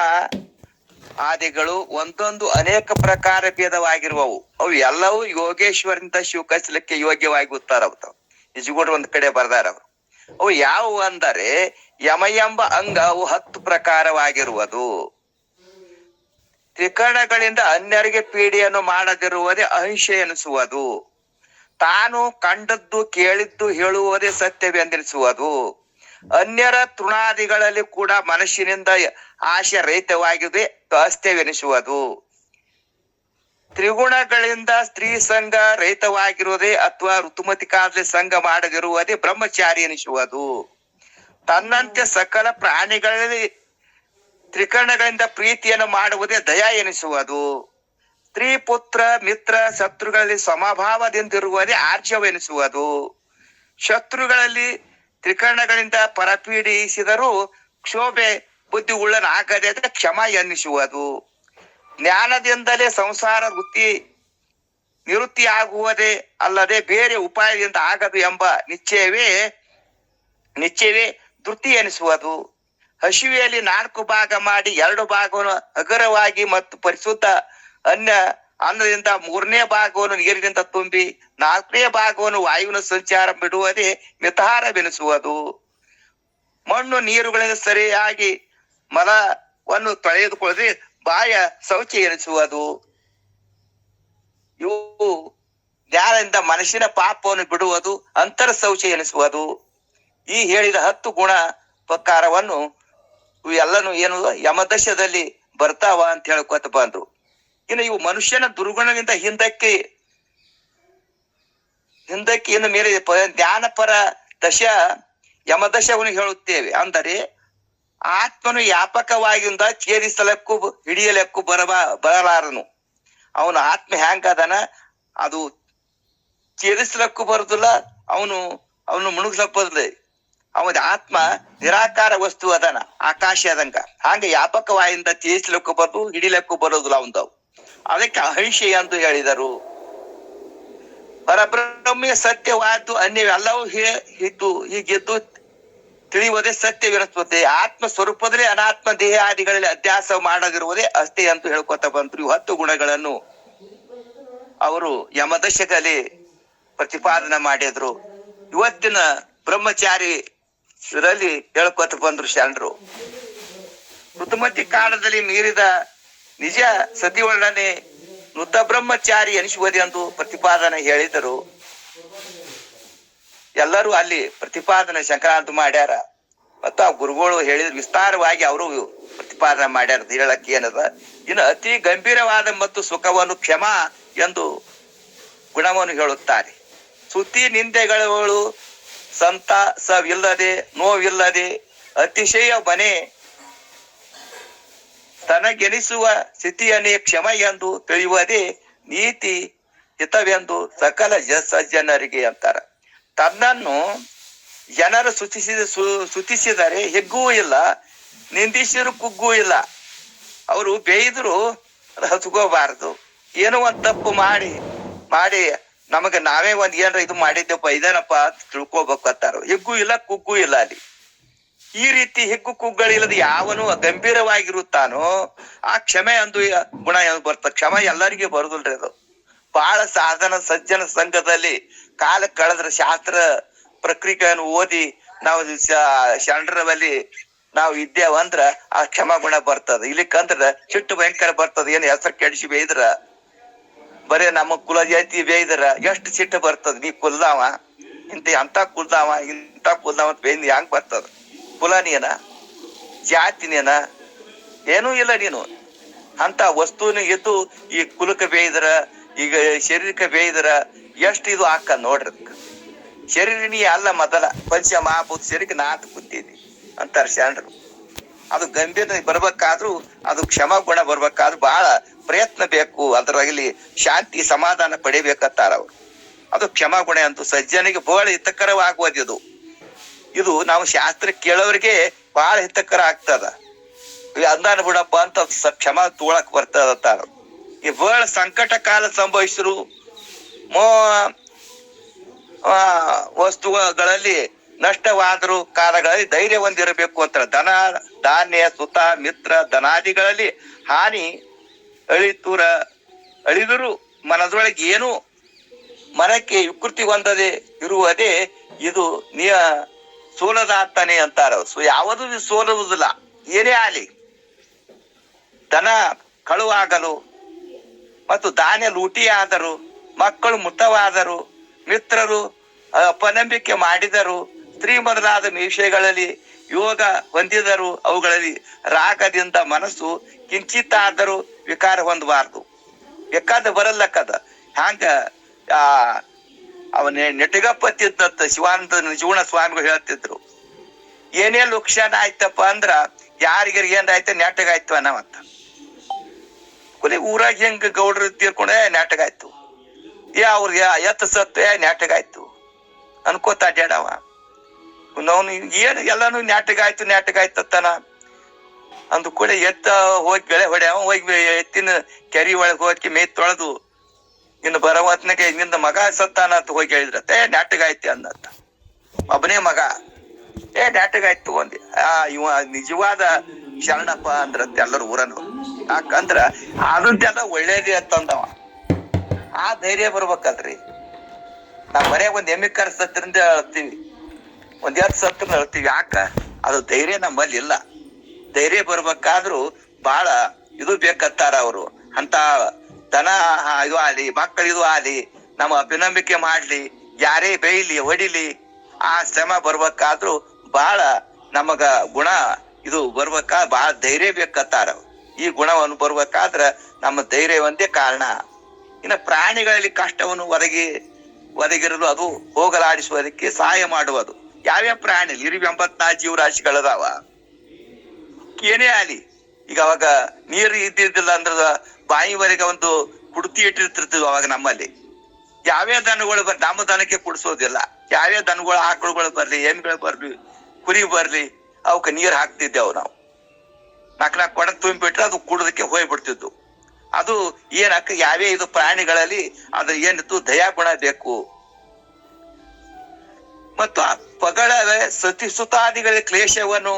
ಆದಿಗಳು ಒಂದೊಂದು ಅನೇಕ ಪ್ರಕಾರ ಭೇದವಾಗಿರುವವು. ಅವು ಎಲ್ಲವೂ ಯೋಗೇಶ್ವರಿಂದ ಶಿವಕಲಿಸಲಿಕ್ಕೆ ಯೋಗ್ಯವಾಗಿ ಉತ್ತಾರವತಾವ. ನಿಜಗುಣ ಒಂದ್ ಕಡೆ ಬರ್ದಾರ ಅವರು. ಅವು ಯಾವುವು ಅಂದರೆ ಯಮ ಎಂಬ ಅಂಗ ಅವು 10 ಪ್ರಕಾರವಾಗಿರುವುದು. ತ್ರಿಕರಣಗಳಿಂದ ಅನ್ಯರಿಗೆ ಪೀಡೆಯನ್ನು ಮಾಡದಿರುವುದೇ ಅಹಿಂಸೆ ಎನಿಸುವುದು. ತಾನು ಕಂಡದ್ದು ಕೇಳಿದ್ದು ಹೇಳುವುದೇ ಸತ್ಯವೆಂದೆನಿಸುವುದು. ಅನ್ಯರ ತೃಣಾದಿಗಳಲ್ಲಿ ಕೂಡ ಮನಸ್ಸಿನಿಂದ ಆಶೆ ರಹಿತವಾಗಿದೆ ಅಸ್ಥ್ಯವೆನಿಸುವುದು. ತ್ರಿಗುಣಗಳಿಂದ ಸ್ತ್ರೀ ಸಂಘ ರಹಿತವಾಗಿರುವುದೇ ಅಥವಾ ಋತುಮತಿ ಕಾಲದಲ್ಲಿ ಸಂಘ ಮಾಡದಿರುವುದೇ ಬ್ರಹ್ಮಚಾರಿ ಎನಿಸುವುದು. ತನ್ನಂತೆ ಸಕಲ ಪ್ರಾಣಿಗಳಲ್ಲಿ ತ್ರಿಕರಣಗಳಿಂದ ಪ್ರೀತಿಯನ್ನು ಮಾಡುವುದೇ ದಯಾ ಎನಿಸುವುದು. ಸ್ತ್ರೀ ಪುತ್ರ ಮಿತ್ರ ಶತ್ರುಗಳಲ್ಲಿ ಸಮಭಾವದಿಂದಿರುವುದೇ ಆರ್ಜವೆನಿಸುವುದು. ಶತ್ರುಗಳಲ್ಲಿ ತ್ರಿಕರಣಗಳಿಂದ ಪರಪೀಡಿಸಿದರೂ ಕ್ಷೋಭೆ ಬುದ್ಧಿ ಉಳ್ಳನಾಗದೆ ಕ್ಷಮ ಎನ್ನಿಸುವುದು. ಜ್ಞಾನದಿಂದಲೇ ಸಂಸಾರ ನಿವೃತ್ತಿ ಆಗುವುದೇ ಅಲ್ಲದೆ ಬೇರೆ ಉಪಾಯದಿಂದ ಆಗದು ಎಂಬ ನಿಶ್ಚಯವೇ ಧೃತಿ ಎನಿಸುವುದು. ಹಸಿವೆಯಲ್ಲಿ 4 ಭಾಗ ಮಾಡಿ 2 ಭಾಗವನ್ನು ಅಗರವಾಗಿ ಮತ್ತು ಪರಿಶುದ್ಧ ಅನ್ನದಿಂದ 3ನೇ ಭಾಗವನ್ನು ನೀರಿನಿಂದ ತುಂಬಿ 4ನೇ ಭಾಗವನ್ನು ವಾಯುವಿನ ಸಂಚಾರ ಬಿಡುವುದೇ ಮಿತಹಾರವೆನಿಸುವುದು. ಮಣ್ಣು ನೀರುಗಳಿಂದ ಸರಿಯಾಗಿ ಮಲವನ್ನು ತೊಳೆದುಕೊಳ್ಳದೆ ಬಾಯ ಶೌಚ ಎನಿಸುವುದು. ಇವು ಜ್ಞಾನದಿಂದ ಮನಸ್ಸಿನ ಪಾಪವನ್ನು ಬಿಡುವುದು ಅಂತರ ಶೌಚ ಎನಿಸುವುದು. ಈ ಹೇಳಿದ 10 ಗುಣ ಪ್ರಕಾರವನ್ನು ಎಲ್ಲನು ಏನು ಯಮದಶದಲ್ಲಿ ಬರ್ತಾವ ಅಂತ ಹೇಳ್ಕೊತ ಬಂದ್ರು. ಇನ್ನು ಇವು ಮನುಷ್ಯನ ದುರ್ಗುಣದಿಂದ ಹಿಂದಕ್ಕೆ ಇನ್ನು ಮೇಲೆ ಜ್ಞಾನಪರ ಯಮದಶವನ್ನು ಹೇಳುತ್ತೇವೆ. ಅಂದರೆ ಆತ್ಮನು ವ್ಯಾಪಕವಾಗಿಂದ ಛೇದಿಸಲಕ್ಕೂ ಹಿಡಿಯಲಕ್ಕೂ ಬರಲಾರನು. ಅವನ ಆತ್ಮ ಹೆಂಗದನ ಅದು ಛೇದಿಸ್ಲಕ್ಕೂ ಬರುದಿಲ್ಲ, ಅವನು ಮುಣುಗ್ಲಕ್ ಬರಲಿ. ಅವನ ಆತ್ಮ ನಿರಾಕಾರ ವಸ್ತು ಅದನ, ಆಕಾಶ ಅದಂಗ. ಹಾಗೆ ವ್ಯಾಪಕವಾಗಿಂದ ಛೇದಿಸ್ಲಕ್ಕೂ ಬರೋದು ಹಿಡಿಲಕ್ಕೂ ಬರೋದಿಲ್ಲ ಅವಂದವು. ಅದಕ್ಕೆ ಅಹಿಂಸೆ ಎಂದು ಹೇಳಿದರು. ಪರಬ್ರಹ್ಮ ಸತ್ಯವಾದ್ದು ಅನ್ಯವೆಲ್ಲವೂ ಹೀಗೆದ್ದು ತಿಳಿಯುವುದೇ ಸತ್ಯವೆನಿಸುತ್ತದೆ. ಆತ್ಮ ಸ್ವರೂಪದಲ್ಲಿ ಅನಾತ್ಮ ದೇಹಾದಿಗಳಲ್ಲಿ ಅಧ್ಯಾಸ ಮಾಡದಿರುವುದೇ ಅಷ್ಟೇ ಅಂತ ಹೇಳ್ಕೊತ ಬಂದ್ರು. 10 ಗುಣಗಳನ್ನು ಅವರು ಯಮದಶಕಲ್ಲಿ ಪ್ರತಿಪಾದನೆ ಮಾಡಿದ್ರು. ಇವತ್ತಿನ ಬ್ರಹ್ಮಚಾರಿ ಇದರಲ್ಲಿ ಹೇಳ್ಕೊತ ಬಂದ್ರು ಶರಣರು. ಋತುಮತಿ ಕಾಲದಲ್ಲಿ ಮೀರಿದ ನಿಜ ಸತಿಯೊಡನೆ ಮೃತ ಬ್ರಹ್ಮಚಾರಿ ಎನಿಸುವುದೇ ಎಂದು ಪ್ರತಿಪಾದನೆ ಹೇಳಿದರು. ಎಲ್ಲರೂ ಅಲ್ಲಿ ಪ್ರತಿಪಾದನೆ ಸಂಕ್ರಾಂತಿ ಮಾಡ್ಯಾರ. ಮತ್ತು ಆ ಗುರುಗಳು ಹೇಳಿದ ವಿಸ್ತಾರವಾಗಿ ಅವರು ಪ್ರತಿಪಾದನೆ ಮಾಡ್ಯಾರ. ಹೇಳಕ್ಕೆ ಏನದ, ಇನ್ನು ಅತಿ ಗಂಭೀರವಾದ ಮತ್ತು ಸುಖವನ್ನು ಕ್ಷಮ ಎಂದು ಗುಣವನ್ನು ಹೇಳುತ್ತಾರೆ. ಸ್ತುತಿ ನಿಂದೆಗಳು ಸಂತಾಸವಿಲ್ಲದೆ ನೋವಿಲ್ಲದೆ ಅತಿಶಯ ಮನೆ ತನಗೆನಿಸುವ ಸ್ಥಿತಿಯನ್ನೇ ಕ್ಷಮ ಎಂದು ತಿಳಿಯುವುದೇ ನೀತಿ ಹಿತವೆಂದು ಸಕಲ ಸಜ್ಜನರಿಗೆ ಅಂತಾರ. ತನ್ನನ್ನು ಜನರು ಸ್ತುತಿಸಿದರೆ ಹಿಗ್ಗೂ ಇಲ್ಲ, ನಿಂದಿಸಿರು ಕುಗ್ಗೂ ಇಲ್ಲ. ಅವರು ಬೇಯಿದ್ರು ಹತ್ಕೋಬಾರದು. ಏನೋ ಒಂದ್ ತಪ್ಪು ಮಾಡಿ ನಮಗ ನಾವೇ ಒಂದ್ ಏನ್ರ ಇದು ಮಾಡಿದ್ದೆಪ್ಪ ಇದೇನಪ್ಪ ತಿಳ್ಕೊಬೇಕು ಅಂತಾರ. ಹಿಗ್ಗೂ ಇಲ್ಲ ಕುಗ್ಗೂ ಇಲ್ಲ ಅಲ್ಲಿ. ಈ ರೀತಿ ಹಿಗ್ಗು ಕುಗ್ಗಳಿಲ್ಲದ ಯಾವನು ಗಂಭೀರವಾಗಿರುತ್ತಾನೋ ಆ ಕ್ಷಮೆ ಅಂದು ಗುಣ ಬರ್ತದೆ. ಕ್ಷಮ ಎಲ್ಲರಿಗೂ ಬರುದಿಲ್ರಿ. ಅದು ಬಹಳ ಸಾಧನ ಸಜ್ಜನ ಸಂಘದಲ್ಲಿ ಕಾಲ ಕಳೆದ್ರ ಶಾಸ್ತ್ರ ಪ್ರಕ್ರಿಯೆಯನ್ನು ಓದಿ ನಾವು ಶರಣರಲ್ಲಿ ನಾವು ಇದ್ದೇವಂದ್ರ ಆ ಕ್ಷಮ ಗುಣ ಬರ್ತದ. ಇಲ್ಲಿಕಂದ್ರ ಸಿಟ್ಟು ಭಯಂಕರ ಬರ್ತದ. ಏನ್ ಹೆಸರು ಕೆಡಿಸಿ ಬೇಯ್ದ್ರ, ಬರೇ ನಮ್ಮ ಕುಲ ಜಾತಿ ಬೇಯ್ದ್ರ ಎಷ್ಟು ಸಿಟ್ಟು ಬರ್ತದ. ನೀ ಕುಲ್ದಾವ ಅಂತ ಕುಲ್ದಾವ ಇಂತ ಕುಲ್ದಾವ ಅಂತ ಬೇಯ್ದು ಹೆಂಗ್ ಬರ್ತದ? ಕುಲನೇನ ಜಾತಿನೇನ ಏನೂ ಇಲ್ಲ. ನೀನು ಅಂತ ವಸ್ತುವಿನ ಎದ್ದು ಈ ಕುಲಕ್ಕೆ ಬೇಯ್ದ್ರ, ಈಗ ಶರೀರಕ್ಕೆ ಬೇಯ್ದ್ರ ಎಷ್ಟು ಇದು ಹಾಕ ನೋಡ್ರಿ. ಶರೀರನಿ ಅಲ್ಲ ಮೊದಲ ಪಂಚ ಮಹಾಭೂತ ಶರೀರಕ್ಕೆ ನಾತ್ ಕೂತಿದ್ವಿ ಅಂತಾರ ಶರಣರು. ಅದು ಗಂಭೀರ ಬರ್ಬೇಕಾದ್ರೂ ಅದು ಕ್ಷಮ ಗುಣ ಬರ್ಬೇಕಾದ್ರೂ ಬಹಳ ಪ್ರಯತ್ನ ಬೇಕು. ಅದರಲ್ಲಿ ಶಾಂತಿ ಸಮಾಧಾನ ಪಡಿಬೇಕಂತಾರ ಅವ್ರು. ಅದು ಕ್ಷಮಾಗುಣ ಅಂತ. ಸಜ್ಜನಿಗೆ ಬಹಳ ಹಿತಕರವಾಗುವುದು ಇದು ನಾವು ಶಾಸ್ತ್ರ ಕೇಳೋರಿಗೆ ಬಹಳ ಹಿತಕರ ಆಗ್ತದ. ಅಂದಾನ ಬಿಡಪ್ಪ ಅಂತ ಕ್ಷಮ ತೋಳಕ್ ಬರ್ತದ. ಈ ಬಹಳ ಸಂಕಟ ಕಾಲ ಸಂಭವಿಸಿರು ವಸ್ತುಗಳಲ್ಲಿ ನಷ್ಟವಾದರೂ ಕಾಲಗಳಲ್ಲಿ ಧೈರ್ಯ ಹೊಂದಿರಬೇಕು ಅಂತ. ಧನ ಧಾನ್ಯ ಸುತ ಮಿತ್ರ ಧನಾದಿಗಳಲ್ಲಿ ಹಾನಿ ಅಳಿದರೂ ಮನದೊಳಗೆ ಏನು ಮನಕ್ಕೆ ವಿಕೃತಿ ಹೊಂದದೆ ಇರುವುದೇ ಇದು ಸೋಲದಾಗ್ತಾನೆ ಅಂತಾರ. ಯಾವುದು ಸೋಲುವುದಿಲ್ಲ. ಏನೇ ಆಗಲಿ, ಧನ ಕಳುವಾಗಲು ಮತ್ತು ಧಾನ್ಯ ಲೂಟಿ ಆದರು, ಮಕ್ಕಳು ಮುಟ್ಟವಾದರು, ಮಿತ್ರರು ಅಪನಂಬಿಕೆ ಮಾಡಿದರು, ಸ್ತ್ರೀ ಮೊದಲಾದ ವಿಷಯಗಳಲ್ಲಿ ಯೋಗ ಹೊಂದಿದರು, ಅವುಗಳಲ್ಲಿ ರಾಗದಿಂದ ಮನಸ್ಸು ಕಿಂಚಿತ್ತಾದರೂ ವಿಕಾರ ಹೊಂದಬಾರ್ದು. ಬೇಕಾದ ಬರಲ್ಲಕ್ಕದ. ಹ್ಯಾಂಗ ಅವನೇ ನೆಟಗಪ್ಪತ್ತಿದ್ದಂತ ಶಿವಾನಂದ ನಿಜಗುಣ ಸ್ವಾಮಿಗಳು ಹೇಳ್ತಿದ್ರು, ಏನೇ ಲುಕ್ಷಾನ ಆಯ್ತಪ್ಪ ಅಂದ್ರ ಯಾರಿಗಾರ ಏನಾಯ್ತ ನೆಟ್ಟಗಾಯ್ತು ಅನ್ನವಂತ. ಕೊನೆ ಊರಾಗ ಹೆಂಗ ಗೌಡ್ರ ತೀರ್ಕೊಂಡೆ ನೆಟ್ಟಗಾಯ್ತು, ಅವ್ರಿಗೆ ಎತ್ತ ಸತ್ತು ನೆಟ್ಟಗಾಯ್ತು ಅನ್ಕೋತ ಅಡ್ಯಾಡವ. ನಾವು ಏನು ಎಲ್ಲಾನು ನೆಟ್ಟಗಾಯ್ತತ್ತಾನ ಅಂದು ಕೂಡ ಎತ್ತ ಹೋಗಿ ಬೆಳೆ ಹೊಡ್ಯಾವ. ಹೋಗಿ ಎತ್ತಿನ ಕೆರಿ ಒಳಗೆ ಹೋಗಿ ಮೇಯ್ ತೊಳೆದು ಇನ್ನು ಬರವತ್ನಾಗ ನಿಂದ ಮಗ ಸತ್ತಾನ ಅಂತ ಹೋಗಿ ಹೇಳಿದ್ರತ್ತೆ. ನೆಟ್ಟಗಾಯ್ತಿ ಅಂದತ್ತ ಒಬ್ಬನೇ ಮಗ. ನೆಟ್ಟಗಾಯ್ತು ಅಂದಿ. ಇವ ನಿಜವಾದ ಶರಣಪ್ಪ ಅಂದ್ರಂತೆ ಎಲ್ಲರೂ ಊರನ್ನು. ಯಾಕಂದ್ರ ಅದಂತೆಲ್ಲ ಒಳ್ಳೇದೇ ಅಂತಂದವ. ಆ ಧೈರ್ಯ ಬರ್ಬೇಕಲ್ರಿ. ನಾವ್ ಮರ್ಯಾಗ ಒಂದ್ ಎಮ್ಮಿ ಕರ್ ಸತ್ತರಿಂದ ಹೇಳ್ತೀವಿ, ಒಂದ್ ಎತ್ ಸತ್ರ ಹೇಳ್ತೀವಿ. ಯಾಕ? ಅದು ಧೈರ್ಯ ನಮ್ಮಲ್ಲಿ ಇಲ್ಲ. ಧೈರ್ಯ ಬರ್ಬೇಕಾದ್ರು ಬಹಳ ಇದು ಬೇಕತ್ತಾರ ಅವರು. ಅಂತ ದನ ಇದು ಆಲಿ, ಮಕ್ಕಳು ಇದು ಆಲಿ, ನಮ್ಮ ಅಭಿನಂಬಿಕೆ ಮಾಡ್ಲಿ, ಯಾರೇ ಬೈಲಿ ಹೊಡಿಲಿ, ಆ ಶ್ರಮ ಬರ್ಬೇಕಾದ್ರು ಬಹಳ ನಮಗ ಗುಣ ಇದು ಬಹಳ ಧೈರ್ಯ ಬೇಕತ್ತಾರ. ಈ ಗುಣವನ್ನು ಬರ್ಬೇಕಾದ್ರ ನಮ್ಮ ಧೈರ್ಯ ಒಂದೇ ಕಾರಣ. ಇನ್ನು ಪ್ರಾಣಿಗಳಲ್ಲಿ ಕಷ್ಟವನ್ನು ಒದಗಿರಲು ಅದು ಹೋಗಲಾಡಿಸುವುದಕ್ಕೆ ಸಹಾಯ ಮಾಡುವುದು. ಯಾವ್ಯಾವ ಪ್ರಾಣಿ 84 ಜೀವರಾಶಿಗಳದಾವ. ಏನೇ ಆಲಿ, ಈಗ ಅವಾಗ ನೀರು ಇದ್ದಿದ್ದಿಲ್ಲ ಅಂದ್ರ ಬಾಯಿವರೆಗೆ ಒಂದು ಕುಡ್ತಿ ಇಟ್ಟಿರ್ತಿರ್ತೀವಿ ಅವಾಗ ನಮ್ಮಲ್ಲಿ. ಯಾವ್ಯಾವ ದನಗಳು ನಮ್ಮ ದನಕ್ಕೆ ಕುಡಿಸೋದಿಲ್ಲ. ಯಾವ್ಯಾವ ದನಗಳು ಆಕಳುಗಳು ಬರ್ಲಿ, ಎಮ್ಮೆಗಳು ಬರ್ಲಿ, ಕುರಿ ಬರ್ಲಿ, ಅವಕ್ಕೆ ನೀರ್ ಹಾಕ್ತಿದ್ದೆವು ನಾವು. ನಾಲ್ಕು ಕೊಡ ತುಂಬಿಬಿಟ್ರೆ ಅದು ಕುಡೋದಕ್ಕೆ ಹೋಗ್ಬಿಡ್ತಿದ್ದು. ಅದು ಏನಕ್ಕ ಯಾವೇ ಇದು ಪ್ರಾಣಿಗಳಲ್ಲಿ ಅದು ಏನಿತ್ತು ದಯಾಗುಣ ಬೇಕು. ಮತ್ತು ಪಗಳ ಸತಿಸುತಾದಿಗಳ ಕ್ಲೇಶವನ್ನು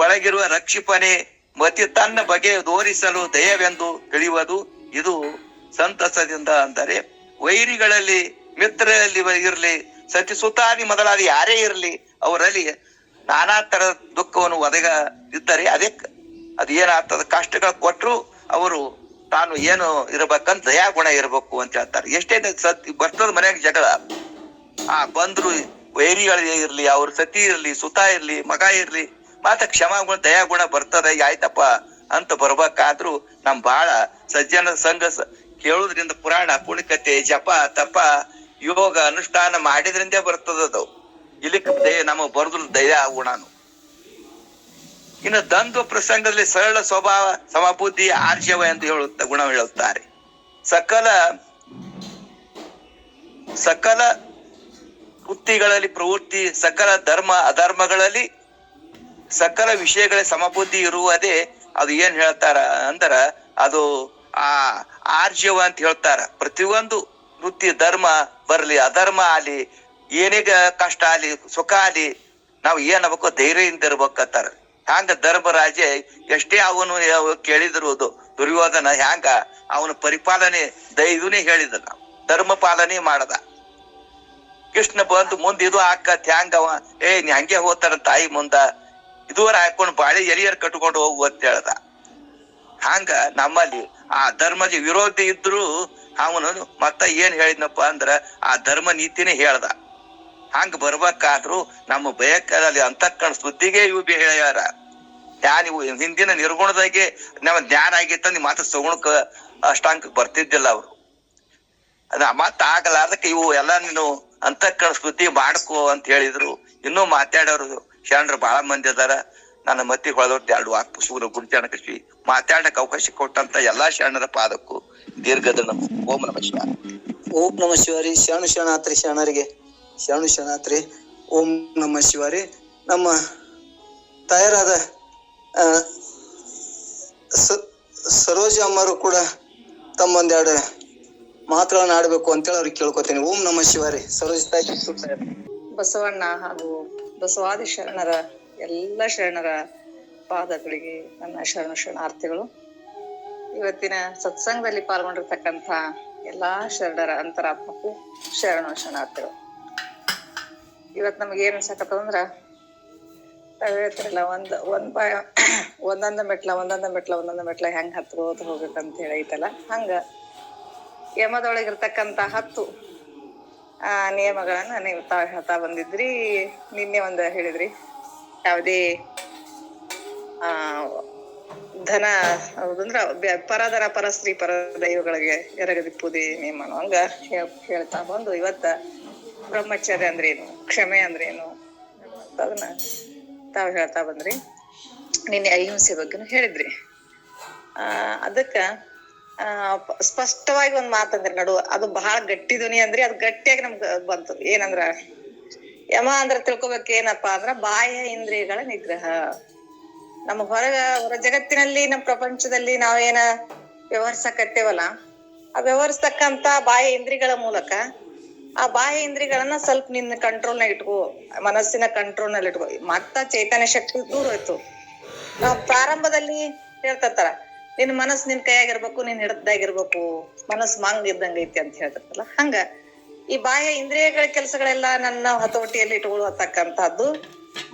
ಒಳಗಿರುವ ರಕ್ಷಿಪನೆ ಮತಿ ತನ್ನ ಬಗೆ ತೋರಿಸಲು ದಯವೆಂದು ತಿಳಿಯುವುದು ಇದು ಸಂತಸದಿಂದ. ಅಂದರೆ ವೈರಿಗಳಲ್ಲಿ ಮಿತ್ರರಲ್ಲಿ ಇರಲಿ, ಸತಿಸುತಾದಿ ಮೊದಲಾದ ಯಾರೇ ಇರಲಿ, ಅವರಲ್ಲಿ ನಾನಾ ತರದ ದುಃಖವನ್ನು ಒದಗದಿದ್ದರೆ ಅದು ಏನಾಗ್ತದ, ಕಷ್ಟಗಳು ಕೊಟ್ಟರು ಅವರು ತಾನು ಏನು ಇರ್ಬೇಕಂತ ದಯಾಗುಣ ಇರ್ಬೇಕು ಅಂತ ಹೇಳ್ತಾರೆ. ಎಷ್ಟೇ ಬರ್ತದ ಮನ್ಯಾಗ ಜಗಳ ಬಂದ್ರು, ವೈರಿಗಳು ಇರ್ಲಿ, ಅವ್ರ ಸತಿ ಇರ್ಲಿ, ಸುತ ಇರ್ಲಿ, ಮಗ ಇರ್ಲಿ, ಮಾತ ಕ್ಷಮಾಗುಣ ದಯಾಗುಣ ಬರ್ತದ ಆಯ್ತಪ್ಪ ಅಂತ ಬರ್ಬೇಕಾದ್ರು ನಮ್ ಬಹಳ ಸಜ್ಜನ ಸಂಘ ಕೇಳುದ್ರಿಂದ ಪುರಾಣ ಪುಣ್ಯಕತೆ ಜಪ ತಪ ಯೋಗ ಅನುಷ್ಠಾನ ಮಾಡಿದ್ರಿಂದೇ ಬರ್ತದದು. ಇಲ್ಲಿ ನಮಗ್ ಬರುದ್ರ ದಯಾ ಗುಣನು. ಇನ್ನು ದ್ವಂದ್ವ ಪ್ರಸಂಗದಲ್ಲಿ ಸರಳ ಸ್ವಭಾವ, ಸಮಬುದ್ಧಿ, ಆರ್ಜವ ಎಂದು ಗುಣ ಹೇಳುತ್ತಾರೆ. ಸಕಲ ವೃತ್ತಿಗಳಲ್ಲಿ ಪ್ರವೃತ್ತಿ, ಸಕಲ ಧರ್ಮ ಅಧರ್ಮಗಳಲ್ಲಿ ಸಕಲ ವಿಷಯಗಳ ಸಮಬುದ್ಧಿ ಇರುವುದೇ ಅದು ಏನ್ ಹೇಳ್ತಾರ ಅಂದ್ರ ಅದು ಆರ್ಜವ ಅಂತ ಹೇಳ್ತಾರ. ಪ್ರತಿಯೊಂದು ವೃತ್ತಿ ಧರ್ಮ ಬರ್ಲಿ ಅಧರ್ಮ ಆಲಿ, ಏನೇ ಕಷ್ಟ ಆಲಿ ಸುಖ ಆಲಿ, ನಾವು ಏನಾಗಬೇಕು ಧೈರ್ಯದಿಂದ ಇರ್ಬೇಕತ್ತಾರ. ಹ್ಯಾಂಗ ಧರ್ಮರಾಜ ಎಷ್ಟೇ ಅವನು ಕೇಳಿದ್ರು ದುರ್ಯೋಧನ ಹ್ಯಾಂಗ ಅವನ ಪರಿಪಾಲನೆ ಇದನ್ನೇ ಹೇಳಿದ, ಧರ್ಮ ಪಾಲನೆ ಮಾಡದ. ಕೃಷ್ಣ ಬಂದು ಮುಂದೆ ಇದು ಹಾಕತ್ ಹ್ಯಾಂಗವ ನೀ ಹಂಗೆ ಹೋಗ್ತಾರ ತಾಯಿ ಮುಂದ ಇದುವರ ಹಾಕೊಂಡು ಬಾಳಿ ಎಲಿಯರ್ ಕಟ್ಕೊಂಡು ಹೋಗು ಅಂತ ಹೇಳ್ದ. ಹಂಗ ನಮ್ಮಲ್ಲಿ ಆ ಧರ್ಮದ ವಿರೋಧಿ ಇದ್ರು ಅವನು ಮತ್ತ ಏನ್ ಹೇಳಿದ್ನಪ್ಪ ಅಂದ್ರ ಆ ಧರ್ಮ ನೀತಿನೇ ಹೇಳ್ದ. ಹಂಗ ಬರ್ಬೇಕಾದ್ರು ನಮ್ಮ ಬಯಕಲ್ಲಿ ಅಂತಕ್ಕಣ ಸುದ್ದಿಗೆ ಇವು ಹೇಳ್ಯಾರ. ನೀವು ಹಿಂದಿನ ನಿರ್ಗುಣದಾಗೆ ನಮ್ಮ ಜ್ಞಾನ ಆಗಿತ್ತ ನಿಮ್ ಮಾತ್ರ ಸಗುಣಕ್ಕ ಅಷ್ಟಾಂಕ ಬರ್ತಿದ್ದಿಲ್ಲ ಅವರು. ಮತ್ತ ಆಗಲಾರ್ದಕ್ಕೆ ಇವು ಎಲ್ಲಾ ನೀನು ಅಂತಕ್ಕಣ ಸ್ತುತಿ ಮಾಡ್ಕೋ ಅಂತ ಹೇಳಿದ್ರು. ಇನ್ನೂ ಮಾತಾಡೋರು ಶರಣರು ಬಹಳ ಮಂದಿ ಅದಾರ. ನನ್ನ ಮತ್ತಿ ಹೊಳದೊಟ್ಟು 2 ವಾಕ್ ಪುಸ್ತಕಗಳು ಗುರುಚಾಣಕೃಷಿ ಮಾತಾಡಕ್ ಅವಕಾಶ ಕೊಟ್ಟಂತ ಎಲ್ಲಾ ಶರಣರ ಪಾದಕ್ಕೂ ದೀರ್ಘದ ಓಂ ನಮಃ ಶಿವಾಯ. ಓಂ ನಮ ಶಿವಾರಿ. ಶರಣು ಶರಣಾತ್ರಿ ಶರಣರಿಗೆ, ಶರಣು ಶರಣಾತ್ರಿ. ಓಂ ನಮ ಶಿವಾರಿ. ನಮ್ಮ ತಾಯರಾದ ಸರೋಜ ಅಮ್ಮರು ಕೂಡ ತಮ್ಮೊಂದೆರಡು ಮಾತುಗಳನ್ನ ಆಡ್ಬೇಕು ಅಂತೇಳಿ ಅವ್ರಿಗೆ ಕೇಳ್ಕೊತೀನಿ. ಓಂ ನಮ ಶಿವಾರಿ. ಸರೋಜ ತಾಯಿ. ಬಸವಣ್ಣ ಹಾಗೂ ಬಸವಾದಿ ಶರಣರ ಎಲ್ಲ ಶರಣರ ಪಾದಗಳಿಗೆ ನನ್ನ ಶರಣಾರ್ಥಿಗಳು. ಇವತ್ತಿನ ಸತ್ಸಂಗದಲ್ಲಿ ಪಾಲ್ಗೊಂಡಿರ್ತಕ್ಕಂಥ ಎಲ್ಲಾ ಶರಣರ ಅಂತರಾತ್ಮಕ್ಕೂ ಶರಣಾರ್ಥಿಗಳು. ಇವತ್ ನಮ್ಗೆ ಏನ್ ಅನ್ಸಕತ್ತದಂದ್ರ, ನಾವ್ ಹೇಳ್ತಿರಲ್ಲ, ಒಂದೊಂದ ಮೆಟ್ಲ ಹೆಂಗ್ ಹತ್ಕೋತ ಹೋಗ್ಬೇಕಂತ ಹೇಳಿ ಐತಲ್ಲ, ಹಂಗ ಯಮದೊಳಗಿರ್ತಕ್ಕಂಥ 10 ನಿಯಮಗಳನ್ನ ನೀವು ಹೇಳ್ತಾ ಬಂದಿದ್ರಿ. ನಿನ್ನೆ ಹೇಳಿದ್ರಿ, ಯಾವುದೇ ಧನ ಹೌದಂದ್ರ ಪರಧನ ಪರಸ್ತ್ರೀ ಪರ ದೈವಗಳಿಗೆ ಎರಗದಿಪ್ಪುದೇ ನೇಮ ಹಂಗ ಹೇಳ್ತಾ ಬಂದು, ಇವತ್ತ ಬ್ರಹ್ಮಚರ್ಯ ಅಂದ್ರೇನು, ಕ್ಷಮೆ ಅಂದ್ರೇನು ಅದನ್ನ ತಾವ್ ಹೇಳ್ತಾ ಬಂದ್ರಿ. ನಿನ್ನೆ ಅಹಿಂಸೆ ಬಗ್ಗೆನು ಹೇಳಿದ್ರಿ. ಅದಕ್ಕ ಸ್ಪಷ್ಟವಾಗಿ ಒಂದ್ ಮಾತಂದ್ರಿ ಅದು ಬಹಳ ಗಟ್ಟಿ ಧ್ವನಿ ಅಂದ್ರಿ. ಅದು ಗಟ್ಟಿಯಾಗಿ ನಮ್ಗ ಬಂತು. ಏನಂದ್ರ, ಯಮ ಅಂದ್ರ ತಿಳ್ಕೊಬೇಕು ಏನಪ್ಪಾ ಅಂದ್ರ ಬಾಹ್ಯ ಇಂದ್ರಿಯಗಳ ನಿಗ್ರಹ. ನಮ್ಮ ಹೊರ ಜಗತ್ತಿನಲ್ಲಿ, ನಮ್ಮ ಪ್ರಪಂಚದಲ್ಲಿ ನಾವೇನ ವ್ಯವಹರಿಸಕತ್ತೇವಲ್ಲ, ಆ ವ್ಯವಹರಿಸ್ತಕ್ಕಂತ ಬಾಹ್ಯ ಇಂದ್ರಿಯಗಳ ಮೂಲಕ ಆ ಬಾಹ್ಯ ಇಂದ್ರಿಯಗಳನ್ನ ಸ್ವಲ್ಪ ನಿನ್ನ ಕಂಟ್ರೋಲ್ನಾಗ ಇಟ್ಕೋ, ಮನಸ್ಸಿನ ಕಂಟ್ರೋಲ್ನಲ್ಲಿ ಇಟ್ಕೋ. ಮತ್ತ ಚೈತನ್ಯ ಶಕ್ತಿ ದೂರ ಹೋಯ್ತು. ನಾವ್ ಪ್ರಾರಂಭದಲ್ಲಿ ಹೇಳ್ತಾರ, ನಿನ್ ಮನಸ್ಸು ನಿನ್ ಕೈಯಾಗಿರ್ಬೇಕು, ನಿನ್ ಹಿಡದಾಗಿರ್ಬೇಕು, ಮನಸ್ಸು ಮಂಗ್ ಇದ್ದಂಗ ಐತಿ ಅಂತ ಹೇಳ್ತಾರಲ್ಲ, ಹಂಗ ಈ ಬಾಹ್ಯ ಇಂದ್ರಿಯಗಳ ಕೆಲಸಗಳೆಲ್ಲ ನನ್ನ ಹತೋಟಿಯಲ್ಲಿ ಇಟ್ಕೊಳ್ಳತಕ್ಕಂಥದ್ದು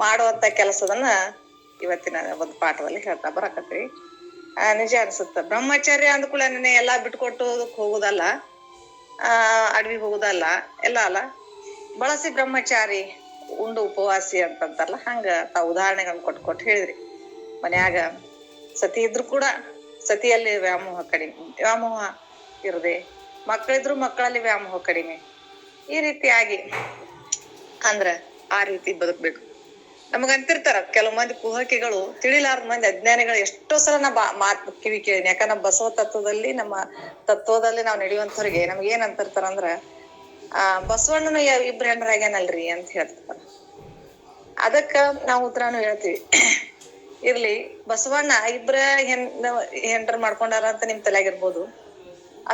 ಮಾಡುವಂತ ಕೆಲಸದನ್ನ ಇವತ್ತಿನ ಒಂದು ಪಾಠದಲ್ಲಿ ಹೇಳ್ತಾ ಬರಕತ್ತೀವಿ. ನಿಜ ಅನ್ಸುತ್ತ. ಬ್ರಹ್ಮಚರ್ಯ ಅಂದ್ಕೂಡ ಎಲ್ಲಾ ಬಿಟ್ಕೊಟ್ಟು ಹೋಗುದಲ್ಲ, ಅಡವಿ ಹೋಗುದಲ್ಲ, ಎಲ್ಲ ಅಲ್ಲ. ಬಳಸಿ ಬ್ರಹ್ಮಚಾರಿ ಉಂಡು ಉಪವಾಸಿ ಅಂತಂತಾರಲ್ಲ, ಹಂಗ ತಾವು ಉದಾಹರಣೆಗಳನ್ನ ಕೊಟ್ಟು ಹೇಳಿದ್ರಿ. ಮನ್ಯಾಗ ಸತಿ ಇದ್ರು ಕೂಡ ಸತಿಯಲ್ಲಿ ವ್ಯಾಮೋಹ ಕಡಿಮೆ, ವ್ಯಾಮೋಹ ಇರದೆ, ಮಕ್ಕಳಿದ್ರು ಮಕ್ಕಳಲ್ಲಿ ವ್ಯಾಮೋಹ ಕಡಿಮೆ. ಈ ರೀತಿಯಾಗಿ ಅಂದ್ರ ಆ ರೀತಿ ಬದುಕ್ಬೇಕು. ನಮಗಂತಿರ್ತಾರ ಕೆಲವು ಮಂದಿ ಕುಹಕಿಗಳು, ತಿಳಿಲಾರ್ದ ಮಂದಿ ಅಜ್ಞಾನಿಗಳು. ಎಷ್ಟೋ ಸಲ ನಾ ಮಾತು ಕಿವಿ ಕೇಳಿನಿ. ಯಾಕಂದ್ರೆ ನಮ್ಮ ಬಸವ ತತ್ವದಲ್ಲಿ, ನಮ್ಮ ತತ್ವದಲ್ಲಿ ನಾವ್ ನಡೆಯುವಂಥವ್ರಿಗೆ ನಮ್ಗೆ ಏನ್ ಅಂತಿರ್ತಾರ ಅಂದ್ರ, ಬಸವಣ್ಣನ 2 ಹೆಂಡ್ರಾಗ್ಯಾನಲ್ರಿ ಅಂತ ಹೇಳ್ತಿರ್ತಾರ. ಅದಕ್ಕ ನಾವು ಉತ್ತರಾನು ಹೇಳ್ತೀವಿ. ಇರ್ಲಿ, ಬಸವಣ್ಣ 2 ಹೆಂಡ್ರ ಮಾಡ್ಕೊಂಡಾರ ಅಂತ ನಿಮ್ ತಲೆಯಾಗಿರ್ಬೋದು.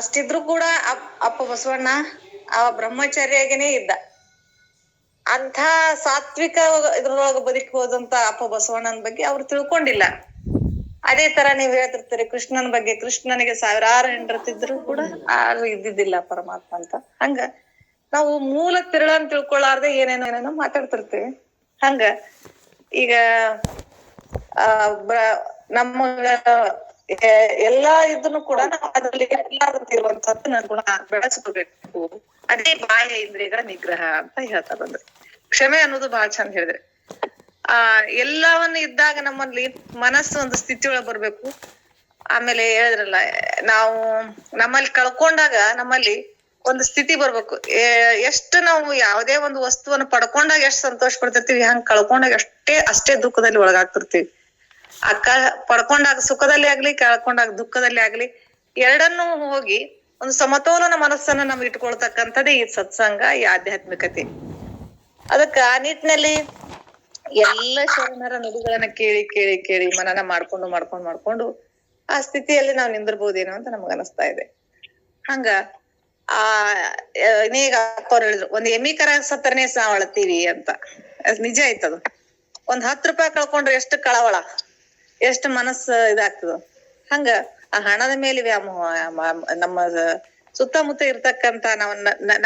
ಅಷ್ಟಿದ್ರು ಕೂಡ ಅಪ್ಪ ಬಸವಣ್ಣ ಆ ಬ್ರಹ್ಮಚರ್ಯಾಗೇನೆ ಇದ್ದ. ಅಂಥ ಸಾತ್ವಿಕ ಇದ್ರೊಳಗ ಬದುಕಿ ಹೋದಂತ ಅಪ್ಪ ಬಸವಣ್ಣನ ಬಗ್ಗೆ ಅವ್ರು ತಿಳ್ಕೊಂಡಿಲ್ಲ. ಅದೇ ತರ ನೀವ್ ಹೇಳ್ತಿರ್ತೀರಿ ಕೃಷ್ಣನ ಬಗ್ಗೆ. ಕೃಷ್ಣನಿಗೆ 1000 ಹೆಂಡ್ರತಿದ್ರು ಕೂಡ ಆರು ಇದ್ದಿದ್ದಿಲ್ಲ ಪರಮಾತ್ಮ ಅಂತ. ಹಂಗ ನಾವು ಮೂಲ ತಿರುಳನ್ ತಿಳ್ಕೊಳ್ಳಾರ್ದೆ ಏನೇನೋ ಮಾತಾಡ್ತಿರ್ತೀವಿ. ಹಂಗ ಈಗ ನಮ್ಮ ಎಲ್ಲಾ ಇದನ್ನು ಕೂಡ ನಾವು ಅದ್ರಲ್ಲಿ ಇರುವಂತಹದ್ದು ಗುಣ ಬೆಳೆಸ್ಕೋಬೇಕು. ಅದೇ ಬಾಹ್ಯ ಇಂದ್ರಿಯಗಳ ನಿಗ್ರಹ ಅಂತ ಹೇಳ್ತಾ ಬಂದ್ರಿ. ಕ್ಷಮೆ ಅನ್ನೋದು ಬಹಳ ಚಂದ ಹೇಳಿದ್ರಿ. ಎಲ್ಲವನ್ನ ಇದ್ದಾಗ ನಮ್ಮಲ್ಲಿ ಮನಸ್ಸು ಒಂದು ಸ್ಥಿತಿ ಒಳಗ್ ಬರ್ಬೇಕು. ಆಮೇಲೆ ಹೇಳಿದ್ರಲ್ಲ, ನಾವು ನಮ್ಮಲ್ಲಿ ಕಳ್ಕೊಂಡಾಗ ನಮ್ಮಲ್ಲಿ ಒಂದು ಸ್ಥಿತಿ ಬರ್ಬೇಕು. ಎಷ್ಟು ನಾವು ಯಾವುದೇ ಒಂದು ವಸ್ತುವನ್ನು ಪಡ್ಕೊಂಡಾಗ ಎಷ್ಟು ಸಂತೋಷ ಪಡ್ತಿರ್ತೀವಿ, ಹಂಗ್ ಕಳ್ಕೊಂಡಾಗ ಅಷ್ಟೇ ದುಃಖದಲ್ಲಿ ಒಳಗಾಗ್ತಿರ್ತೀವಿ. ಪಡ್ಕೊಂಡಾಗ ಸುಖದಲ್ಲಿ ಆಗ್ಲಿ, ಕಳ್ಕೊಂಡಾಗ ದುಃಖದಲ್ಲಿ ಆಗ್ಲಿ, ಎರಡನ್ನೂ ಹೋಗಿ ಒಂದು ಸಮತೋಲನ ಮನಸ್ಸನ್ನ ನಾವು ಇಟ್ಕೊಳ್ತಕ್ಕಂಥದ್ದೇ ಈ ಸತ್ಸಂಗ, ಈ ಆಧ್ಯಾತ್ಮಿಕತೆ. ಅದಕ್ಕ ಆ ನಿಟ್ಟಿನಲ್ಲಿ ಎಲ್ಲ ಶರಣರ ನುಡಿಗಳನ್ನ ಕೇಳಿ ಮನನ ಮಾಡ್ಕೊಂಡು ಆ ಸ್ಥಿತಿಯಲ್ಲಿ ನಾವು ನಿಂದಿರ್ಬೋದೇನೋ ಅಂತ ನಮ್ಗ ಅನಿಸ್ತಾ ಇದೆ. ಹಂಗ ಇನ್ನೀಗ ಅಪ್ಪವ್ರು ಹೇಳಿದ್ರು, ಒಂದ್ ಎಮ್ಮಿ ಕರ ಸತ್ತರನೇ ನಾವ್ ಅಳ್ತೀವಿ ಅಂತ. ನಿಜ ಆಯ್ತದು. ಒಂದ್ 10 ರೂಪಾಯಿ ಕಳ್ಕೊಂಡ್ರೆ ಎಷ್ಟು ಕಳವಳ, ಎಷ್ಟು ಮನಸ್ಸು ಇದಾಗ್ತದ. ಹಂಗ ಆ ಹಣದ ಮೇಲೆ ವ್ಯಾಮೋಹ, ನಮ್ಮ ಸುತ್ತಮುತ್ತ ಇರ್ತಕ್ಕಂತ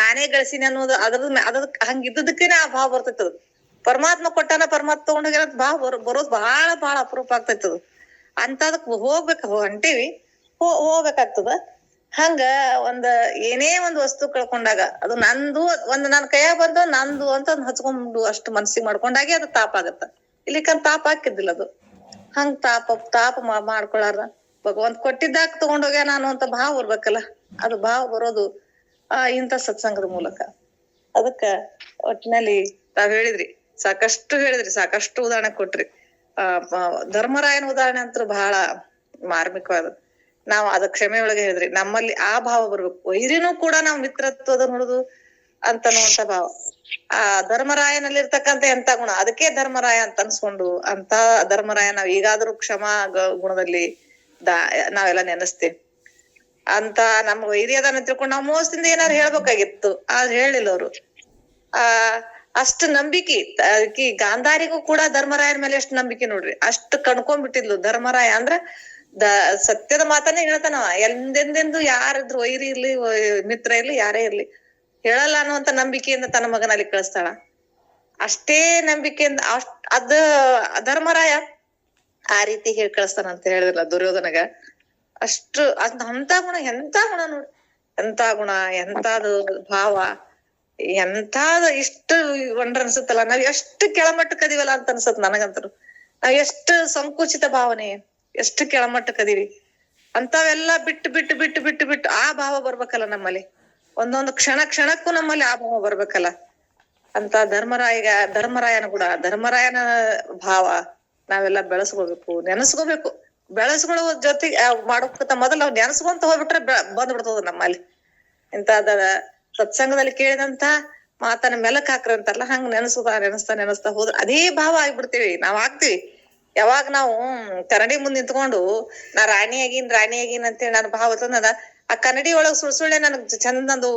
ನಾನೇ ಗಳಿಸಿನಿ ಅನ್ನೋದು ಅದ್ರ ಹಂಗಿದ್ದದಕ್ಕೇನೆ ಆ ಭಾವ ಬರ್ತೈತದ. ಪರಮಾತ್ಮ ಕೊಟ್ಟಾನ, ಪರಮಾತ್ಮ ತಗೊಂಡೋಗ್ಯಾರ ಭಾವ ಬರೋದು ಬಹಳ ಅಪರೂಪ ಆಗ್ತೈತದ. ಅಂತದಕ್ ಹೊಂಟೀವಿ, ಹೋಗ್ಬೇಕಾಗ್ತದ. ಹಂಗ ಏನೇ ಒಂದ್ ವಸ್ತು ಕಳ್ಕೊಂಡಾಗ ಅದು ನಂದು, ನನ್ ಕೈಯಾಗ ಬಂದ ನಂದು ಅಂತ ಹಚ್ಕೊಂಡು ಅಷ್ಟು ಮನ್ಸಿಗೆ ಮಾಡ್ಕೊಂಡಾಗೆ ಅದು ತಾಪ ಆಗತ್ತ. ಇಲ್ಲಿಕಂತ ತಾಪ ಹಾಕಿದ್ದಿಲ್ಲ ಅದು. ಹಂಗ ತಾಪ ಮಾಡ್ಕೊಳಾರ ಭಗವಂತ ಕೊಟ್ಟಿದ್ದಾಗ ತಗೊಂಡೋಗ್ಯ ನಾನು ಅಂತ ಭಾವ ಬರ್ಬೇಕಲ್ಲ. ಅದು ಭಾವ ಬರೋದು ಇಂಥ ಸತ್ಸಂಗದ ಮೂಲಕ. ಅದಕ್ಕ ಒಟ್ಟಿನಲ್ಲಿ ತಾವ್ ಹೇಳಿದ್ರಿ, ಸಾಕಷ್ಟು ಉದಾಹರಣೆ ಕೊಟ್ರಿ. ಧರ್ಮರಾಯನ ಉದಾಹರಣೆ ಅಂತೂ ಬಹಳ ಮಾರ್ಮಿಕವಾದ. ನಾವು ಅದ ಕ್ಷಮೆ ಒಳಗೆ ಹೇಳಿದ್ರಿ ನಮ್ಮಲ್ಲಿ ಆ ಭಾವ ಬರ್ಬೇಕು. ವೈರಿನೂ ಕೂಡ ನಾವು ಮಿತ್ರತ್ವದ ನೋಡುದು ಅಂತನ್ನುವಂತ ಭಾವ. ಆ ಧರ್ಮರಾಯನಲ್ಲಿರ್ತಕ್ಕಂಥ ಎಂತ ಗುಣ, ಅದಕ್ಕೆ ಧರ್ಮರಾಯ ಅಂತ ಅನ್ಸ್ಕೊಂಡು ಅಂತ ಧರ್ಮರಾಯ ನಾವ್ ಈಗಾದ್ರೂ ಕ್ಷಮಾ ಗುಣದಲ್ಲಿ ನಾವೆಲ್ಲ ನೆನೆಸ್ತೇವೆ. ಅಂತ ನಮ್ಮ ವೈರಿ ಅದನ್ನ ತಿಳ್ಕೊಂಡು ನಾವು ಮೋಸದಿಂದ ಏನಾದ್ರು ಹೇಳ್ಬೇಕಾಗಿತ್ತು, ಆದ್ರೆ ಹೇಳಿಲ್ಲ ಅವ್ರು. ಅಷ್ಟು ನಂಬಿಕೆ ಆಕಿ ಗಾಂಧಾರಿಗೂ ಕೂಡ ಧರ್ಮರಾಯನ ಮೇಲೆ ಎಷ್ಟು ನಂಬಿಕೆ ನೋಡ್ರಿ, ಅಷ್ಟು ಕಣ್ಕೊಂಡ್ಬಿಟ್ಟಿದ್ಲು ಧರ್ಮರಾಯ. ಅಂದ್ರ ಸತ್ಯದ ಮಾತನ್ನೇ ಹೇಳ್ತಾನವ. ಎಂದೆಂದೆಂದು ಯಾರಿದ್ರು ವೈರಿ ಇರ್ಲಿ ಮಿತ್ರ ಇರ್ಲಿ ಯಾರೇ ಇರ್ಲಿ ಹೇಳಲ್ಲ ಅನ್ನುವಂತ ನಂಬಿಕೆಯಿಂದ ತನ್ನ ಮಗನಲ್ಲಿ ಕಳಿಸ್ತಾಳ. ಅಷ್ಟೇ ನಂಬಿಕೆಯಿಂದ ಅದ ಧರ್ಮರಾಯ ಆ ರೀತಿ ಹೇಳಿ ಕಳಿಸ್ತಾನ ಅಂತ ಹೇಳಿದ್ರಲ್ಲ ದುರ್ಯೋಧನಗ. ಅಷ್ಟು ಅಂತ ಗುಣ, ಎಂತ ಗುಣ ನೋಡ್ರಿ, ಎಂತ ಗುಣ, ಎಂತಾದು ಭಾವ, ಎಂತಾದ ಇಷ್ಟು ಒಂಡ್ರ ಅನ್ಸುತ್ತಲ್ಲ. ನಾವ್ ಎಷ್ಟು ಕೆಳಮಟ್ಟಕ್ಕದೀವಲ್ಲ ಅಂತ ಅನ್ಸತ್ ನನಗಂತರು. ನಾವ್ ಎಷ್ಟು ಸಂಕುಚಿತ ಭಾವನೆ, ಎಷ್ಟು ಕೆಳಮಟ್ಟಕ್ಕದೀವಿ. ಅಂತವೆಲ್ಲ ಬಿಟ್ಟು ಬಿಟ್ಟು ಬಿಟ್ಟು ಬಿಟ್ಟು ಬಿಟ್ಟು ಆ ಭಾವ ಬರ್ಬೇಕಲ್ಲ ನಮ್ಮಲ್ಲಿ. ಒಂದೊಂದು ಕ್ಷಣಕ್ಕೂ ನಮ್ಮಲ್ಲಿ ಆ ಭಾವ ಬರ್ಬೇಕಲ್ಲ. ಅಂತ ಧರ್ಮರಾಯನ ಕೂಡ ಧರ್ಮರಾಯನ ಭಾವ ನಾವೆಲ್ಲ ಬೆಳೆಸ್ಕೋಬೇಕು, ನೆನೆಸ್ಕೋಬೇಕು. ಬೆಳೆಸ್ಕೊಳ್ಳುವ ಜೊತೆಗೆ ಮಾಡೋಕ್ಕಿಂತ ಮೊದಲು ನಾವು ನೆನೆಸ್ಕೊಂತ ಹೋಗ್ಬಿಟ್ರೆ ಬಂದ್ಬಿಡ್ತದ ನಮ್ಮಲ್ಲಿ. ಇಂತದ ಸತ್ಸಂಗದಲ್ಲಿ ಕೇಳಿದಂತ ಮಾತನ್ನ ಮೆಲಕ್ ಹಾಕ್ರಿ ಅಂತಾರಲ್ಲ, ಹಂಗ ನೆನೆಸ್ತಾ ಹೋದ್ರೆ ಅದೇ ಭಾವ ಆಗ್ಬಿಡ್ತೀವಿ, ನಾವ್ ಆಗ್ತೀವಿ. ಯಾವಾಗ ನಾವು ಕನ್ನಡಿ ಮುಂದ್ ನಿಂತ್ಕೊಂಡು ನಾ ರಾಣಿ ಆಗೀನ್ ಅಂತೇಳಿ ನಾನು ಭಾವ ತಂದ ಆ ಕನ್ನಡಿ ಒಳಗ್ ಸುಳ್ಳೆ ನನಗ್ ಚಂದಂದು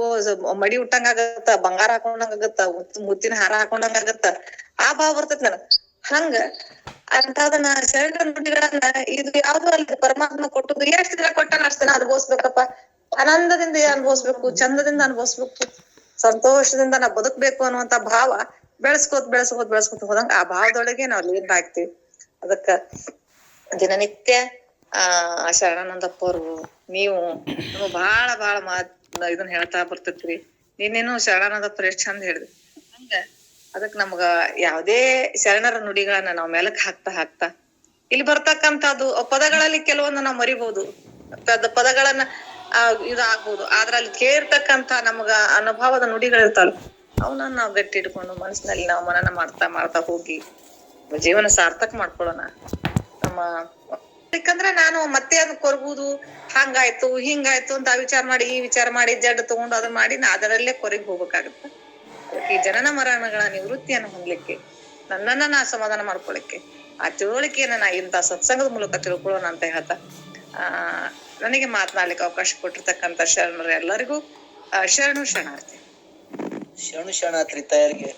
ಮಡಿ ಉಟ್ಟಂಗ ಆಗತ್ತ, ಬಂಗಾರ ಹಾಕೊಂಡಂಗ ಆಗತ್ತ, ಮುತ್ತಿನ ಹಾರ ಹಾಕೊಂಡಂಗ ಆಗತ್ತ, ಆ ಭಾವ ಬರ್ತೈತಿ ನನಗ್. ಹಂಗ ಅಂತದನ್ನ ಶರಣ ನುಡಿಗಳನ್ನ ಇದು ಯಾವ್ದು ಅಲ್ಲ, ಪರಮಾತ್ಮ ಕೊಟ್ಟದ್ದು ಎಷ್ಟು ದಿನ ಕೊಟ್ಟಾನ ಅಷ್ಟು ದಿನ ಅನುಭವಿಸ್ಬೇಕಪ್ಪ. ಆನಂದದಿಂದ ಅನುಭವಿಸ್ಬೇಕು, ಚಂದದಿಂದ ಅನುಭವಿಸ್ಬೇಕು, ಸಂತೋಷದಿಂದ ನಾವ್ ಬದುಕ್ಬೇಕು ಅನ್ನುವಂತ ಭಾವ ಬೆಳೆಸ್ಕೋತ ಹೋದಂಗ ಆ ಭಾವದೊಳಗೆ ನಾವ್ ಲೀನ್ ಆಗ್ತೀವಿ. ಅದಕ್ಕ ದಿನನಿತ್ಯ ಶರಣಾನಂದಪ್ಪ ಅವ್ರು ನೀವು ಬಹಳ ಇದನ್ನ ಹೇಳ್ತಾ ಬರ್ತಿರ್ತೀರಿ. ನೀನೇನು ಶರಣಾನಂದಪ್ಪ ಎಷ್ಟ್ ಚಂದ ಹೇಳಿದ್ರಿ. ಹಂಗ ಅದಕ್ ನಮ್ಗ ಯಾವ್ದೇ ಶರಣರ ನುಡಿಗಳನ್ನ ನಾವ್ ಮೆಲಕ್ ಹಾಕ್ತಾ ಇಲ್ಲಿ ಬರ್ತಕ್ಕಂಥದ್ದು ಪದಗಳಲ್ಲಿ ಕೆಲವೊಂದು ನಾವ್ ಮರಿಬಹುದು, ಪದಗಳನ್ನ ಇದಾಗ್ಬೋದು. ಆದ್ರ ಅಲ್ಲಿ ಕೇಳಿರ್ತಕ್ಕಂಥ ನಮ್ಗ ಅನುಭವದ ನುಡಿಗಳಿರ್ತಾವ, ಅವನ್ನ ನಾವ್ ಗಟ್ಟಿ ಇಟ್ಕೊಂಡು ಮನಸ್ಸಿನಲ್ಲಿ ನಾವು ಮನನ ಮಾಡ್ತಾ ಹೋಗಿ ಜೀವನ ಸಾರ್ಥಕ ಮಾಡ್ಕೊಳ್ಳೋಣ. ನಮ್ಮ ಯಾಕಂದ್ರೆ ನಾನು ಮತ್ತೆ ಅದ್ ಕೊರಗುದು, ಹಂಗಾಯ್ತು ಹಿಂಗಾಯ್ತು ಅಂತ ಈ ವಿಚಾರ ಮಾಡಿ ಜಡ್ ತಗೊಂಡು ಅದನ್ನ ಮಾಡಿ ಅದರಲ್ಲೇ ಕೊರಗಿ ಹೋಗ್ಬೇಕಾಗತ್ತ. ಅದಕ್ಕೆ ಈ ಜನನ ಮರಣಗಳ ನಿವೃತ್ತಿಯನ್ನು ಹೊಂದ್ಲಿಕ್ಕೆ, ನನ್ನನ್ನ ನಾ ಸಮಾಧಾನ ಮಾಡ್ಕೊಳಿಕ್ಕೆ, ಆ ತಿಳುವಳಿಕೆಯನ್ನ ನಾ ಇಂತ ಸತ್ಸಂಗದ ಮೂಲಕ ತಿಳ್ಕೊಳ್ಳೋಣ ಅಂತ ಹೇಳ್ತಾ ನನಗೆ ಮಾತನಾಡ್ಲಿಕ್ಕೆ ಅವಕಾಶ ಕೊಟ್ಟಿರ್ತಕ್ಕಂಥ ಶರಣರು ಎಲ್ಲರಿಗೂ ಶರಣಾರ್ಥಿ. ಶರಣಾರ್ಥಿ ತಯಾರಿಗೆ.